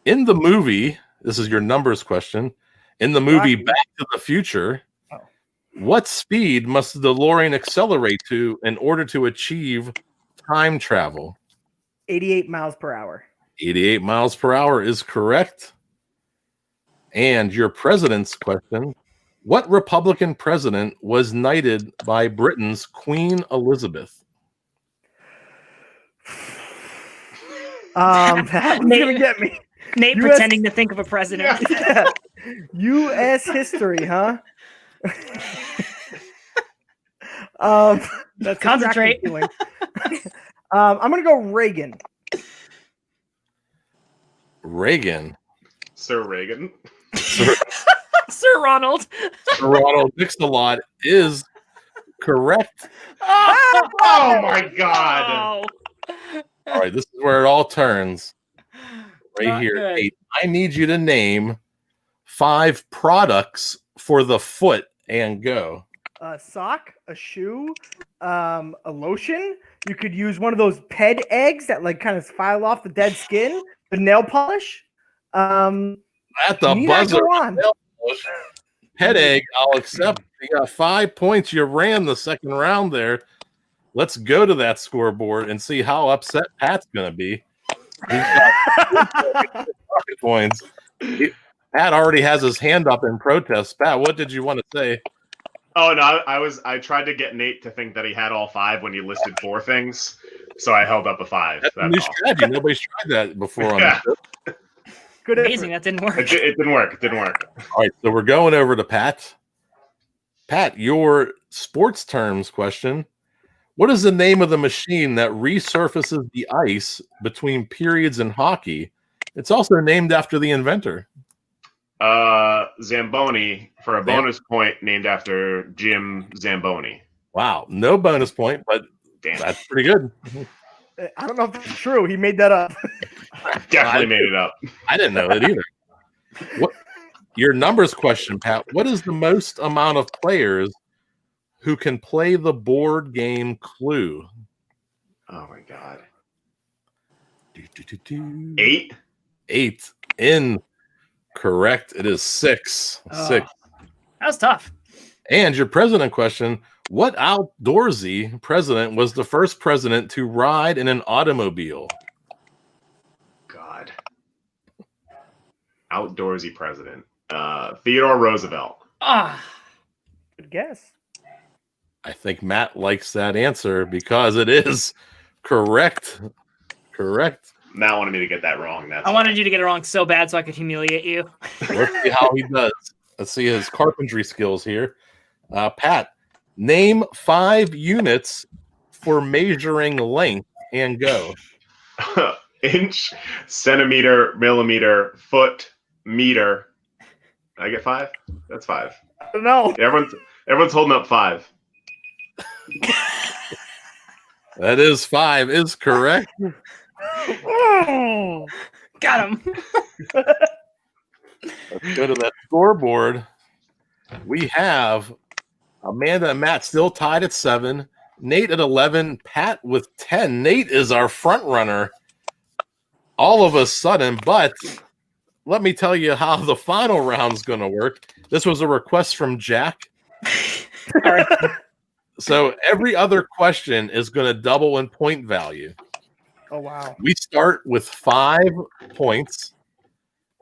In the movie, this is your numbers question. In the movie Rocky. Back to the Future, Oh. what speed must the DeLorean accelerate to in order to achieve time travel? 88 miles per hour. 88 miles per hour is correct. And your president's question: what Republican president was knighted by Britain's Queen Elizabeth? That was gonna get me. Nate US pretending to think of a president. Yeah. U.S. history, huh? That's Concentrate. distracting feeling. I'm gonna go Reagan. Reagan. Sir Reagan. Sir Sir Ronald. Ronald Mix-a-Lot is correct. Oh my God. All right, this is where it all turns. Right Not here. good. Nate, I need you to name 5 products for the foot, and go. A sock, a shoe, a lotion. You could use one of those ped eggs that like kind of file off the dead skin. The nail polish. At the Need I buzzer. go on? Head egg, I'll accept. You got 5 points. You ran the second round there. Let's go to that scoreboard and see how upset Pat's going to be. He's got 5 points. Pat already has his hand up in protest. Pat, what did you want to say? Oh no, I tried to get Nate to think that he had all 5 when you listed 4 things, so I held up a 5. That's a new strategy. Nobody's tried that before on the show. Good Amazing. effort. That didn't work. It didn't work. It didn't work. All right, so we're going over to Pat. Pat, your sports terms question. What is the name of the machine that resurfaces the ice between periods in hockey? It's also named after the inventor. Zamboni, for a bonus point, named after Jim Zamboni. Wow, no bonus point, but Damn. that's pretty good. I don't know if that's true. He made that up. Definitely made it up. I didn't know it either. What your numbers question, Pat? What is the most amount of players who can play the board game Clue? Oh my God. 8. 8. Incorrect. It is 6. Oh. 6. That was tough. And your president question: what outdoorsy president was the first president to ride in an automobile? God. Outdoorsy president. Theodore Roosevelt. Good guess. I think Matt likes that answer because it is correct. Correct. Matt wanted me to get that wrong. I wanted you to get it wrong so bad so I could humiliate you. Let's see how he does. Let's see his carpentry skills here. Pat, name 5 units for measuring length and go. Inch, centimeter, millimeter, foot, meter. I get 5? That's 5. I don't know. Everyone's holding up 5. That is 5 is correct. Got him. Let's go to that scoreboard. We have Amanda and Matt still tied at 7. Nate at 11. Pat with 10. Nate is our front runner all of a sudden, but let me tell you how the final round's going to work. This was a request from Jack. All right. So every other question is going to double in point value. Oh, wow. We start with 5 points,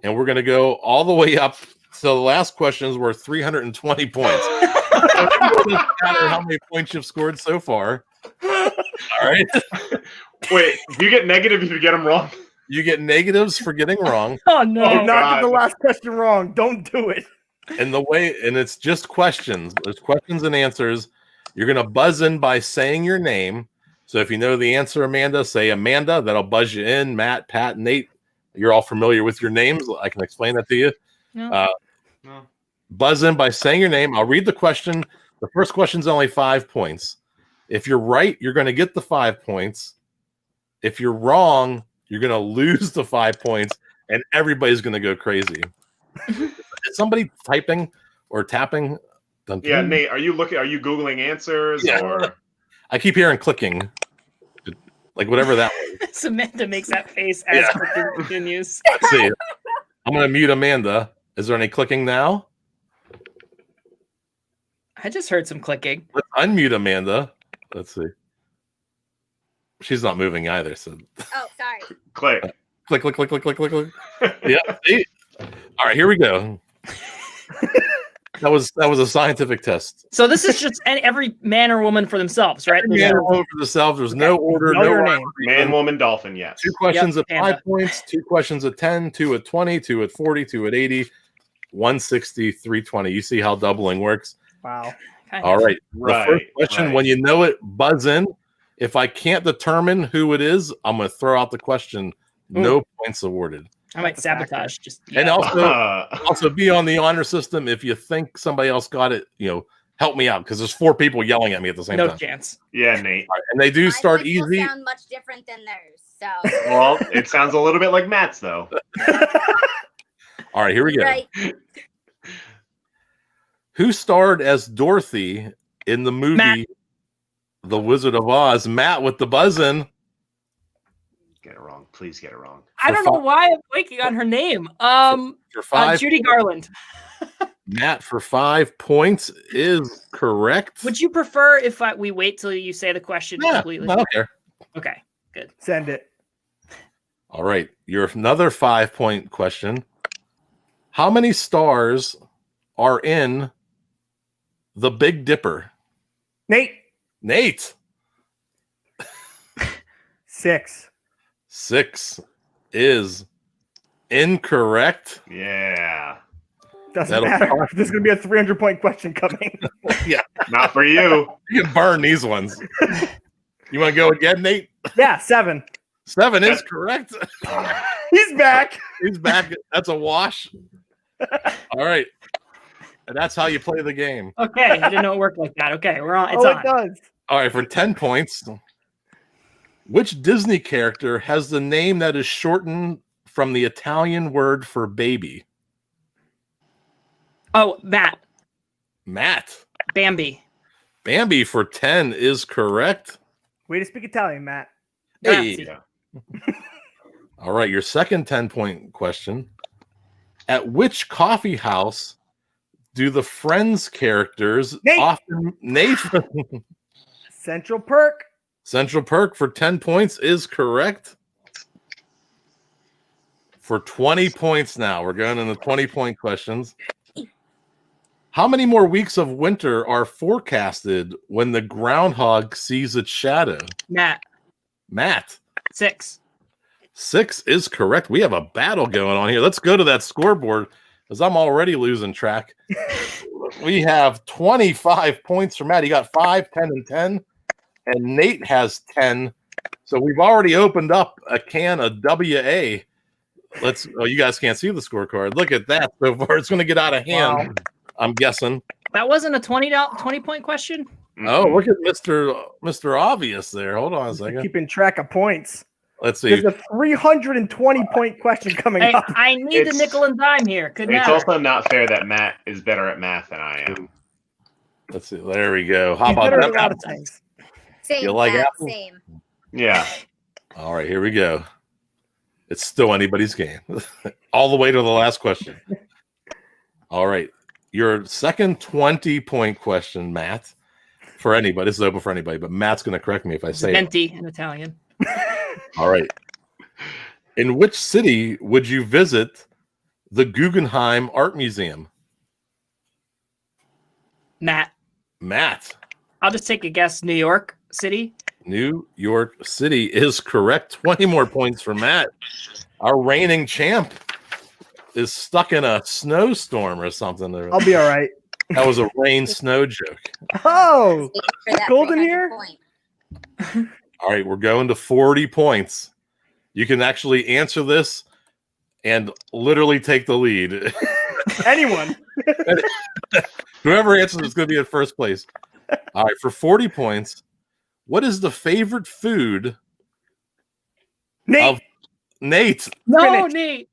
and we're going to go all the way up. So the last question is worth 320 points. It doesn't matter how many points you've scored so far. All right. Wait, do you get negative if you get them wrong? You get negatives for getting wrong. Oh no! Oh, not God. get the last question wrong. Don't do it. And it's just questions. There's questions and answers. You're going to buzz in by saying your name. So if you know the answer, Amanda, say Amanda. That'll buzz you in. Matt, Pat, Nate, you're all familiar with your names. I can explain that to you. No. No. Buzz in by saying your name. I'll read the question. The first question's only 5 points. If you're right, you're going to get the 5 points. If you're wrong, you're going to lose the 5 points, and everybody's going to go crazy. Is somebody typing or tapping? Yeah, Nate, are you Googling answers or? I keep hearing clicking, like whatever that was. Samantha makes that face as clicking continues. Let's see. I'm going to mute Amanda. Is there any clicking now? I just heard some clicking. Let's unmute Amanda. Let's see. She's not moving either. So Oh, sorry. Click. click, click, click, click, click, click, click. Yeah. See? All right, here we go. That was a scientific test. So this is just every man or woman for themselves, right? Every man or woman for themselves. There's no order, Know no your rhyme name. or reason. Man, woman, dolphin. Yes. 2 questions Yep, at 5 points, 2 questions at 10, 2 at 20, 2 at 40, 2 at 80, 160, 320. You see how doubling works? Wow. Kind All of. right. Right, The first question, right. when you know it, buzz in. If I can't determine who it is, I'm going to throw out the question. No points awarded. I might sabotage. Just And also be on the honor system. If you think somebody else got it, help me out because there's 4 people yelling at me at the same no time. chance. Yeah, Nate. All right, and they do My start voice will easy. sound much different than theirs. So Well, it sounds a little bit like Matt's though. All right, here we go. right. Who starred as Dorothy in the movie Matt. The Wizard of Oz? Matt with the buzz in. Get it wrong. Please get it wrong. I don't know why I'm blanking on her name. For 5 Judy Garland. Matt for 5 points is correct. Would you prefer if we wait till you say the question completely? I don't care. Okay, good. Send it. All right. Your another 5-point question. How many stars are in the Big Dipper? Nate. 6. 6 is incorrect. Yeah. Doesn't That'll matter. cost There's going to be a 300-point question coming. Not for you. You can burn these ones. You want to go again, Nate? Yeah, 7. 7 is correct. He's back. He's back. That's a wash. All right. And that's how you play the game. Okay, I didn't know it worked like that. Okay, we're on. It's It on. does. All right, for 10 points. Which Disney character has the name that is shortened from the Italian word for baby? Oh, Matt. Bambi. Bambi for 10 is correct. Way to speak Italian, Matt. Hey. Grazie. All right, your second 10-point question. At which coffee house do the Friends characters Nate. often... Nathan. Central Perk. Central Perk for 10 points is correct. For 20 points now, we're going in the 20-point questions. How many more weeks of winter are forecasted when the groundhog sees its shadow? Matt. 6. 6 is correct. We have a battle going on here. Let's go to that scoreboard because I'm already losing track. We have 25 points for Matt. He got 5, 10, and 10. And Nate has 10. So we've already opened up a can of WA. You guys can't see the scorecard. Look at that so far. It's going to get out of hand, Wow. I'm guessing. That wasn't a 20-point question? Oh, look at Mr. Obvious there. Hold on a second. Keeping track of points. Let's see. There's a 320-point question coming Hey, up. I need the nickel and dime here. Could It's matter. also not fair that Matt is better at math than I am. Let's see. There we go. How He's about better at a that? lot of things. Same, You like Matt, apples? same. Yeah. All right, here we go. It's still anybody's game. All the way to the last question. All right. Your second 20-point question, Matt, for anybody. This is open for anybody, but Matt's going to correct me if I say it. Menti in Italian. All right. In which city would you visit the Guggenheim Art Museum? Matt. Matt. I'll just take a guess. New York City. New York City is correct. 20 more points for Matt. Our reigning champ is stuck in a snowstorm or something. I'll be all right. That was a rain snow joke. Oh, Waiting for that Golden 300 here? point. All right, we're going to 40 points. You can actually answer this and literally take the lead. anyone. Whoever answers is going to be in first place. All right, for 40 points, what is the favorite food Nate. of Nate? No, Spinach. Nate.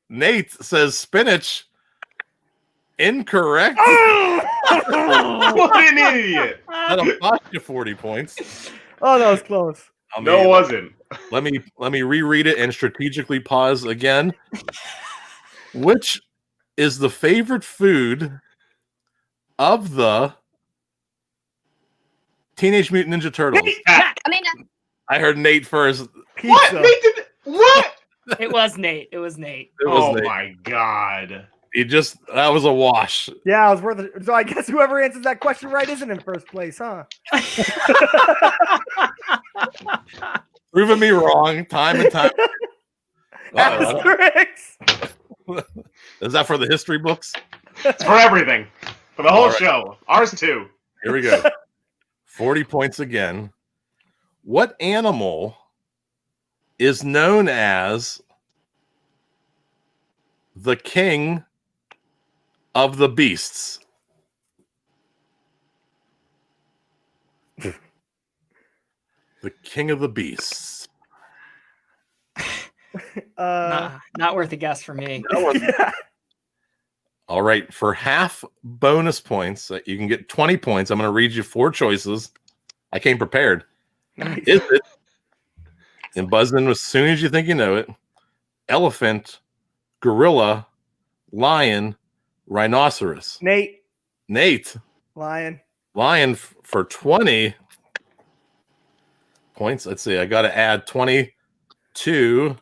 Nate says spinach. Incorrect. What an idiot! That'll cost you 40 points. Oh, that was close. No, it wasn't. Let me reread it and strategically pause again. Which is the favorite food of the Teenage Mutant Ninja Turtles? Amanda. I heard Nate first. Pizza. What? Nate did what? It was Nate. It was Nate. It was Oh Nate. my god. That was a wash. Yeah, it was worth it. So I guess whoever answers that question right isn't in first place, huh? Proving me wrong time and time. Asterix. Is that for the history books? It's for everything. For the whole All right. show. Ours too. Here we go. 40 points again. What animal is known as the king of the beasts? The king of the beasts. Not worth a guess for me. All right, for half bonus points, you can get 20 points. I'm going to read you 4 choices. I came prepared. Nice. Is it, and buzz in as soon as you think you know it, elephant, gorilla, lion, rhinoceros? Nate. Lion for 20 points. Let's see. I got to add 22.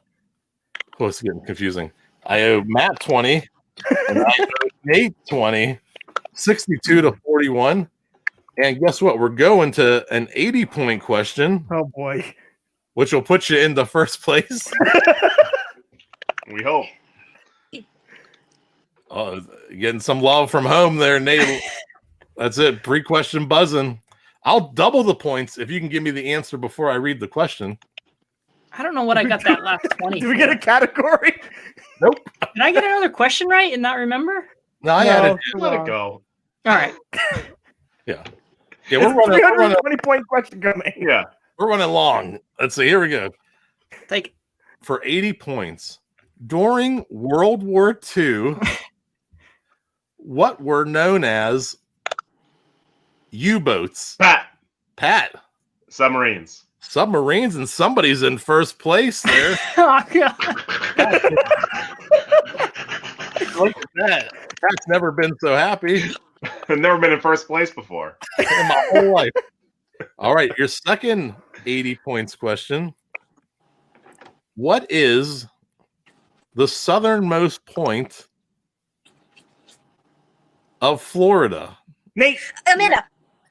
Oh, it's getting confusing. I owe Matt 20. And I owe Nate 20. 62 to 41. And guess what? We're going to an 80-point question, Oh boy. which will put you in the first place. We hope. Oh, getting some love from home there, Nate. That's it. Pre-question buzzing. I'll double the points if you can give me the answer before I read the question. I don't know what I got that last 20. Did we get a category? Nope. Did I get another question right and not remember? No, I had it. Let it go. All right. Yeah, we're running 320-point question coming. Yeah. we're running long. Let's see. Here we go. Take For 80 points. During World War II, what were known as U-boats? Pat. Submarines. Submarines, and somebody's in first place there. Oh, God. Look at that. Pat's never been so happy I've never been in first place before. in my whole life. All right, your second 80 points question. What is the southernmost point of Florida? Nate. Amanda.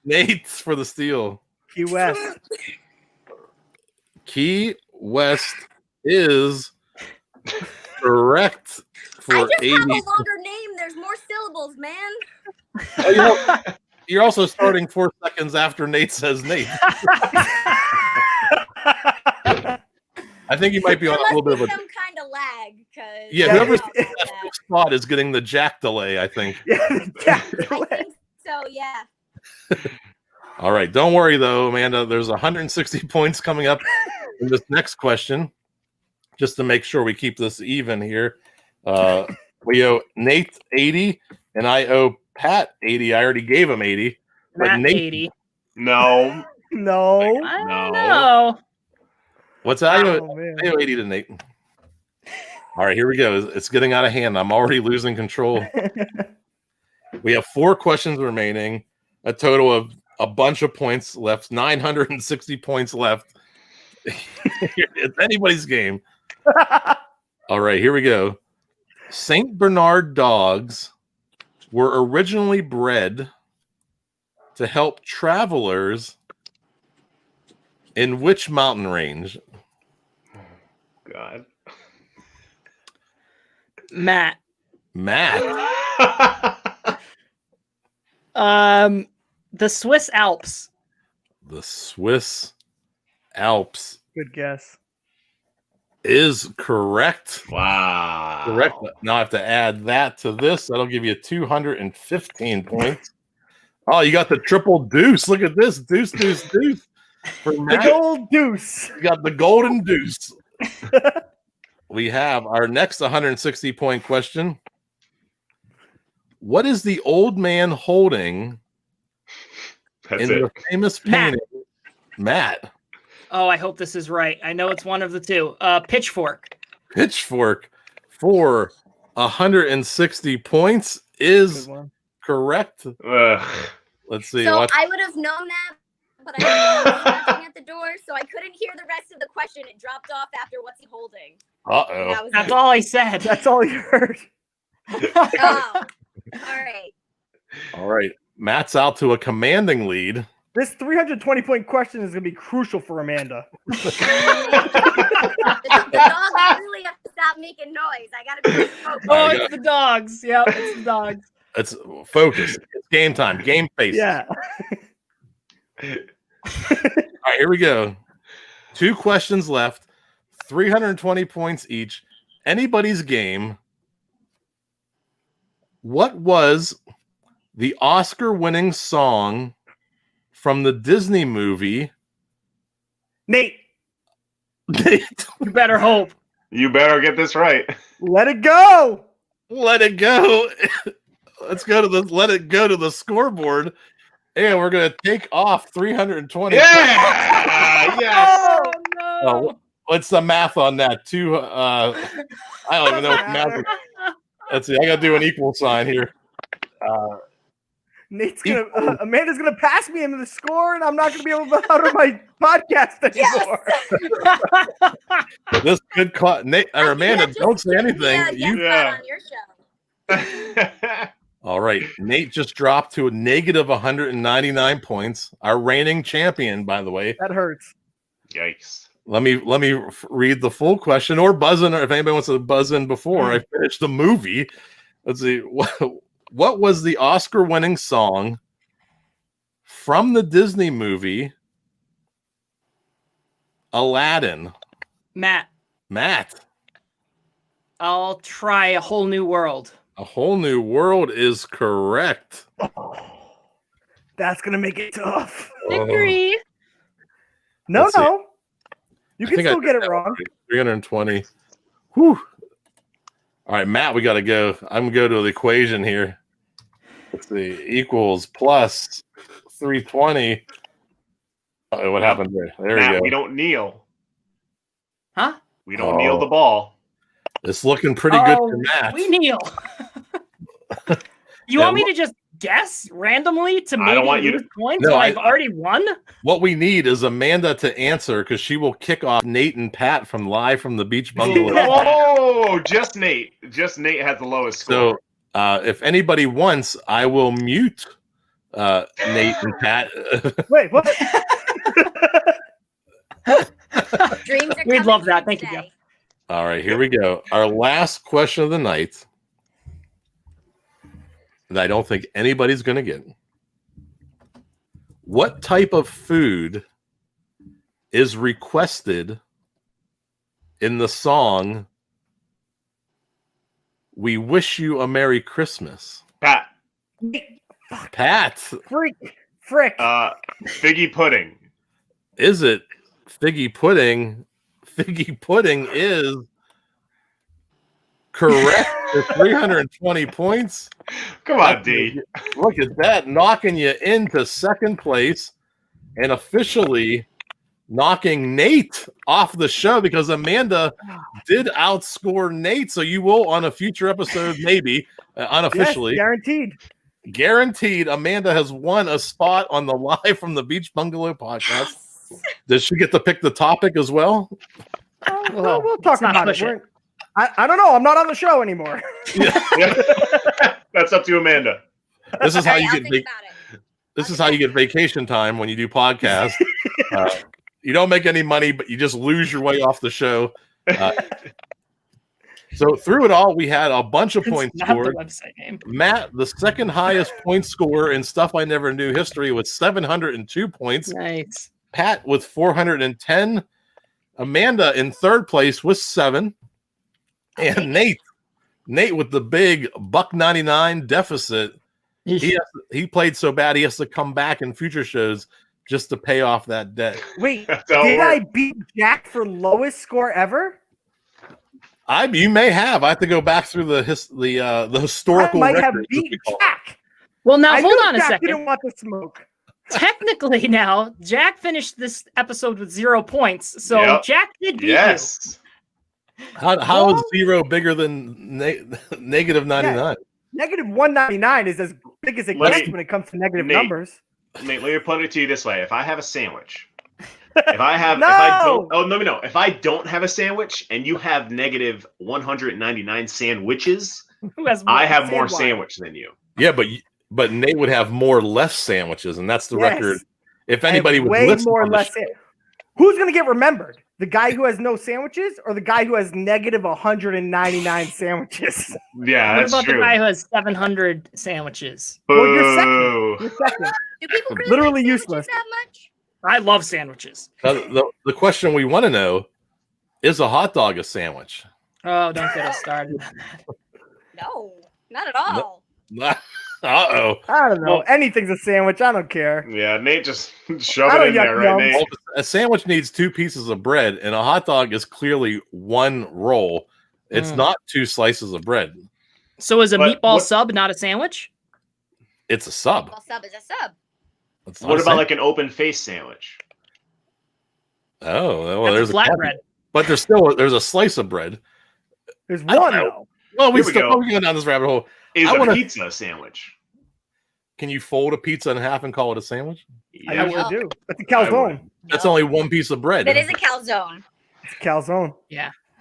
Nate's for the steal. Key West. Key West is correct I for just 80. have a longer name. There's more syllables, man. Oh, you're also starting 4 seconds after Nate says Nate. I think you might be There on a little bit must of be a some kind of lag. Cause yeah. I Whoever's don't in know that that. fifth spot is getting the Jack delay. I think. Jack I think so. Yeah. All right, don't worry though, Amanda. There's 160 points coming up in this next question. Just to make sure we keep this even here, we owe Nate 80, and I owe Pat 80. I already gave him 80, but Matt Nate 80. No. No. I don't No. know. What's that? Oh, man. I owe 80 to Nate. All right, here we go. It's getting out of hand. I'm already losing control. We have 4 questions remaining, a total of a bunch of points left, 960 points left. It's anybody's game. All right, here we go. Saint Bernard dogs were originally bred to help travelers in which mountain range? God. Matt. The Swiss Alps. The Swiss Alps Good guess. is correct. Wow. Correct. Now I have to add that to this. That'll give you 215 points. Oh, you got the triple deuce. Look at this. Deuce, deuce, deuce. For The Matt, gold deuce. you got the golden deuce. We have our next 160 point question. What is the old man holding That's in it. the famous Matt. painting? Matt. Oh, I hope this is right. I know it's one of the two. Pitchfork. Pitchfork for 160 points is Good one. correct. Ugh. Let's see. So What? I would have known that, but I was scratching at the door, so I couldn't hear the rest of the question. It dropped off after "What's he holding?" And Uh-oh. that was That's it. all I said. That's all you heard. Oh, all right. All right. Matt's out to a commanding lead. This 320 point question is going to be crucial for Amanda. The dogs really have to stop making noise. I gotta be focused. Oh, Yeah. it's the dogs. Yep, it's the dogs. It's focus. It's game time. Game face. Yeah. All right, here we go. 2 questions left. 320 points each. Anybody's game. What was the Oscar-winning song from the Disney movie? Nate, You better hope. You better get this right. let it go. Let it go. Let's go to the let it go to the scoreboard. And we're gonna take off 320. Yeah. Yes. Oh no. Oh, what's the math on that? I don't even know what math is. Let's see. I gotta do an equal sign here. Nate's gonna Amanda's gonna pass me into the score, and I'm not gonna be able to out of my podcast anymore. This could call Nate or Amanda. Don't say anything. You on your show. all right? Nate just dropped to a negative 199 points. Our reigning champion, by the way. That hurts. Yikes. Let me read the full question, or buzz in, or if anybody wants to buzz in before I finish the movie. Let's see. What was the Oscar-winning song from the Disney movie Aladdin? Matt, I'll try A Whole New World. A Whole New World is correct. That's gonna make it tough. Victory. No, Let's see. no. You I can think I still did get it that wrong. right. 320. Whew. All right, Matt, we got to go. I'm going to go to the equation here. Let's see. Equals plus 320. Uh-oh, what happened there? There Matt, we go. we don't kneel. Huh? We don't kneel the ball. It's looking pretty good Oh, for Matt. We kneel. You want me to just guess randomly to I maybe don't want you lose to- points No, when I- I've already won? What we need is Amanda to answer because she will kick off Nate and Pat from live from the Beach Bungalow. Oh, just Nate. Just Nate has the lowest score. So if anybody wants, I will mute Nate and Pat. Wait, what? Dreams are We'd coming love that. true Thank you, today. All right, here we go. Our last question of the night that I don't think anybody's going to get. What type of food is requested in the song "We Wish You a Merry Christmas"? Pat. Pat, Frick. Figgy pudding. is it figgy pudding? Figgy pudding is correct for 320 points. Come on, D. Look at that, knocking you into second place and officially knocking Nate off the show because Amanda did outscore Nate. So you will on a future episode, maybe unofficially, Yes, guaranteed. Amanda has won a spot on the Live from the Beach Bungalow podcast. Does she get to pick the topic as well? We'll talk about it. I don't know. I'm not on the show anymore. Yeah. That's up to Amanda. This is how you I'll get. think about it. This is how you get vacation time when you do podcasts. You don't make any money, but you just lose your way off the show. So through it all, we had a bunch of points scored. Website name. Matt, the second highest point scorer in Stuff I Never Knew history, with 702 points. Nice. Pat with 410. Amanda in third place with 7. And Nate with the big $1.99 deficit. He played so bad he has to come back in future shows just to pay off that debt. Wait, did I beat Jack for lowest score ever? You may have. I have to go back through the historical. I might have records, beat Jack. Well, now I hold knew on a Jack second. didn't want the smoke. Technically, now Jack finished this episode with 0 points, so Yep. Jack did beat Yes. How is 0 bigger than negative 99? Negative 199 is as big as it Let gets me- when it comes to negative Nate. numbers. Nate, let me put it to you this way: if I have a sandwich, if I have, No! if I don't, oh no, if I don't have a sandwich and you have negative 199 sandwiches, you. Who has more? I have more Sandwich. sandwich than you. Yeah, but Nate would have more less sandwiches, and that's the Yes. record. If anybody would way listen more on the less. Who's going to get remembered? The guy who has no sandwiches or the guy who has negative 199 sandwiches? Yeah, What that's about true. the guy who has 700 sandwiches? Well, you're second. Boo. You're second. Do people really Literally like useless. sandwiches that much? I love sandwiches. The question we want to know is a hot dog a sandwich? Oh, don't get us started. No, not at all. Uh-oh. I don't know. Well- Anything's a sandwich. I don't care. Yeah, Nate, just shove I it don't in there, yuck right, yums. Nate? Well, a sandwich needs 2 pieces of bread, and a hot dog is clearly 1 roll. It's not 2 slices of bread. So is a But meatball what- sub not a sandwich? It's a sub. Well, sub is a sub. It's not What a about sandwich. like an open face sandwich? Oh, well, That's there's a flatbread. But there's a slice of bread. There's I don't one, know. though. Well, Here we go. we're going down this rabbit hole. Is I a wanna- pizza a sandwich? Can you fold a pizza in half and call it a sandwich? I Yeah. usually do. That's a I calzone. would. That's only 1 piece of bread. That is a calzone. It's a calzone.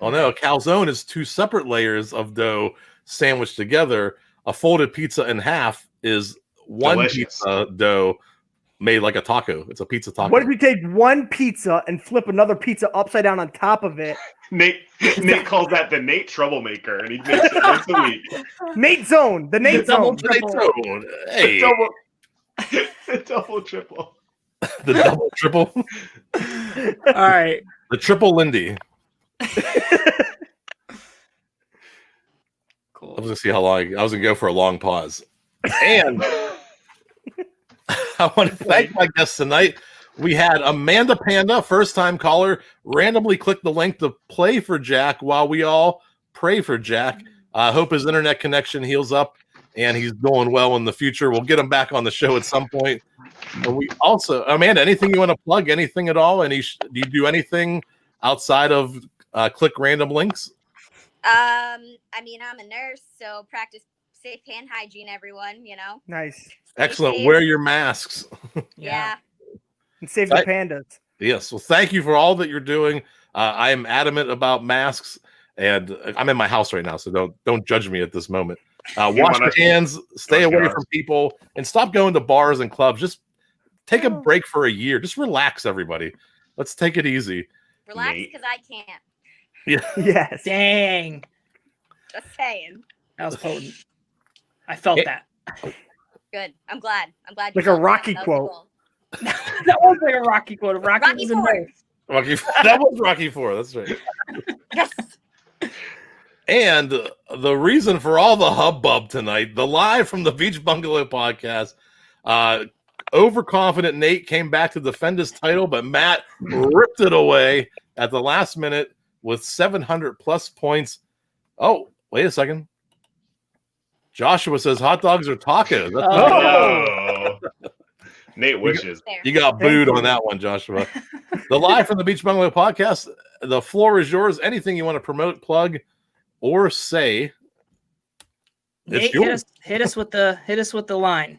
Oh no, a calzone is 2 separate layers of dough sandwiched together. A folded pizza in half is 1 Delicious. pizza dough made like a taco. It's a pizza taco. What if you take one pizza and flip another pizza upside down on top of it? Nate calls that the Nate troublemaker, and he makes it once a week. Nate zone. The Nate Double zone. Hey, so, hey, The double triple. the double triple, All right. the triple Lindy. Cool. I was gonna see how long I was gonna go for a long pause. And I want to thank my guests tonight. We had Amanda Panda, first time caller, randomly click the link to play for Jack while we all pray for Jack. I hope his internet connection heals up and he's doing well in the future. We'll get him back on the show at some point. And we also, Amanda, anything you want to plug? Anything at all? Do you do anything outside of click random links? I mean, I'm a nurse, so practice safe hand hygiene, everyone, you know? Nice. Stay Excellent. safe. Wear your masks. Yeah. And save the pandas. Yes. Well, thank you for all that you're doing. I am adamant about masks, and I'm in my house right now, so don't judge me at this moment. Wash your hands, stay Wash away your from people, and stop going to bars and clubs. Just take a break for a year. Just relax, everybody. Let's take it easy. Relax Nate. because I can't. Yes. Dang, Just saying. that was potent. I felt that. Good. I'm glad. You Like a felt that. Rocky That was quote. cool. That was like a Rocky quote. Rocky Rocky was in IV. there. Rocky, that was Rocky 4. That's right. Yes. And the reason for all the hubbub tonight, the live from the Beach Bungalow podcast, overconfident Nate came back to defend his title, but Matt ripped it away at the last minute with 700 plus points. Oh, wait a second. Joshua says hot dogs or tacos. That's Oh. Oh. Nate wishes. There. You got Thank booed you. on that one, Joshua. The live from the Beach Bungalow podcast, the floor is yours. Anything you want to promote, plug, or say. Nate, yours. hit us with the line.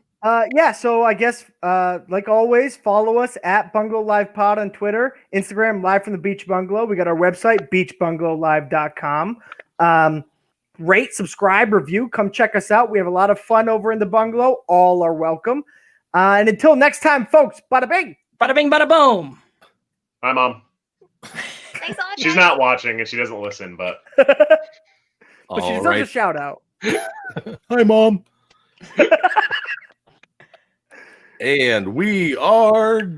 Yeah, so I guess like always, follow us at Bungalow Live Pod on Twitter, Instagram, Live from the Beach Bungalow. We got our website, beachbungalowlive.com. Rate, subscribe, review. Come check us out. We have a lot of fun over in the bungalow. All are welcome. And until next time, folks, bada bing. Bada bing, bada boom. Hi, Mom. Thanks a lot. She's guys. not watching and she doesn't listen, but But she All deserves right. a shout out. Hi, Mom. And we are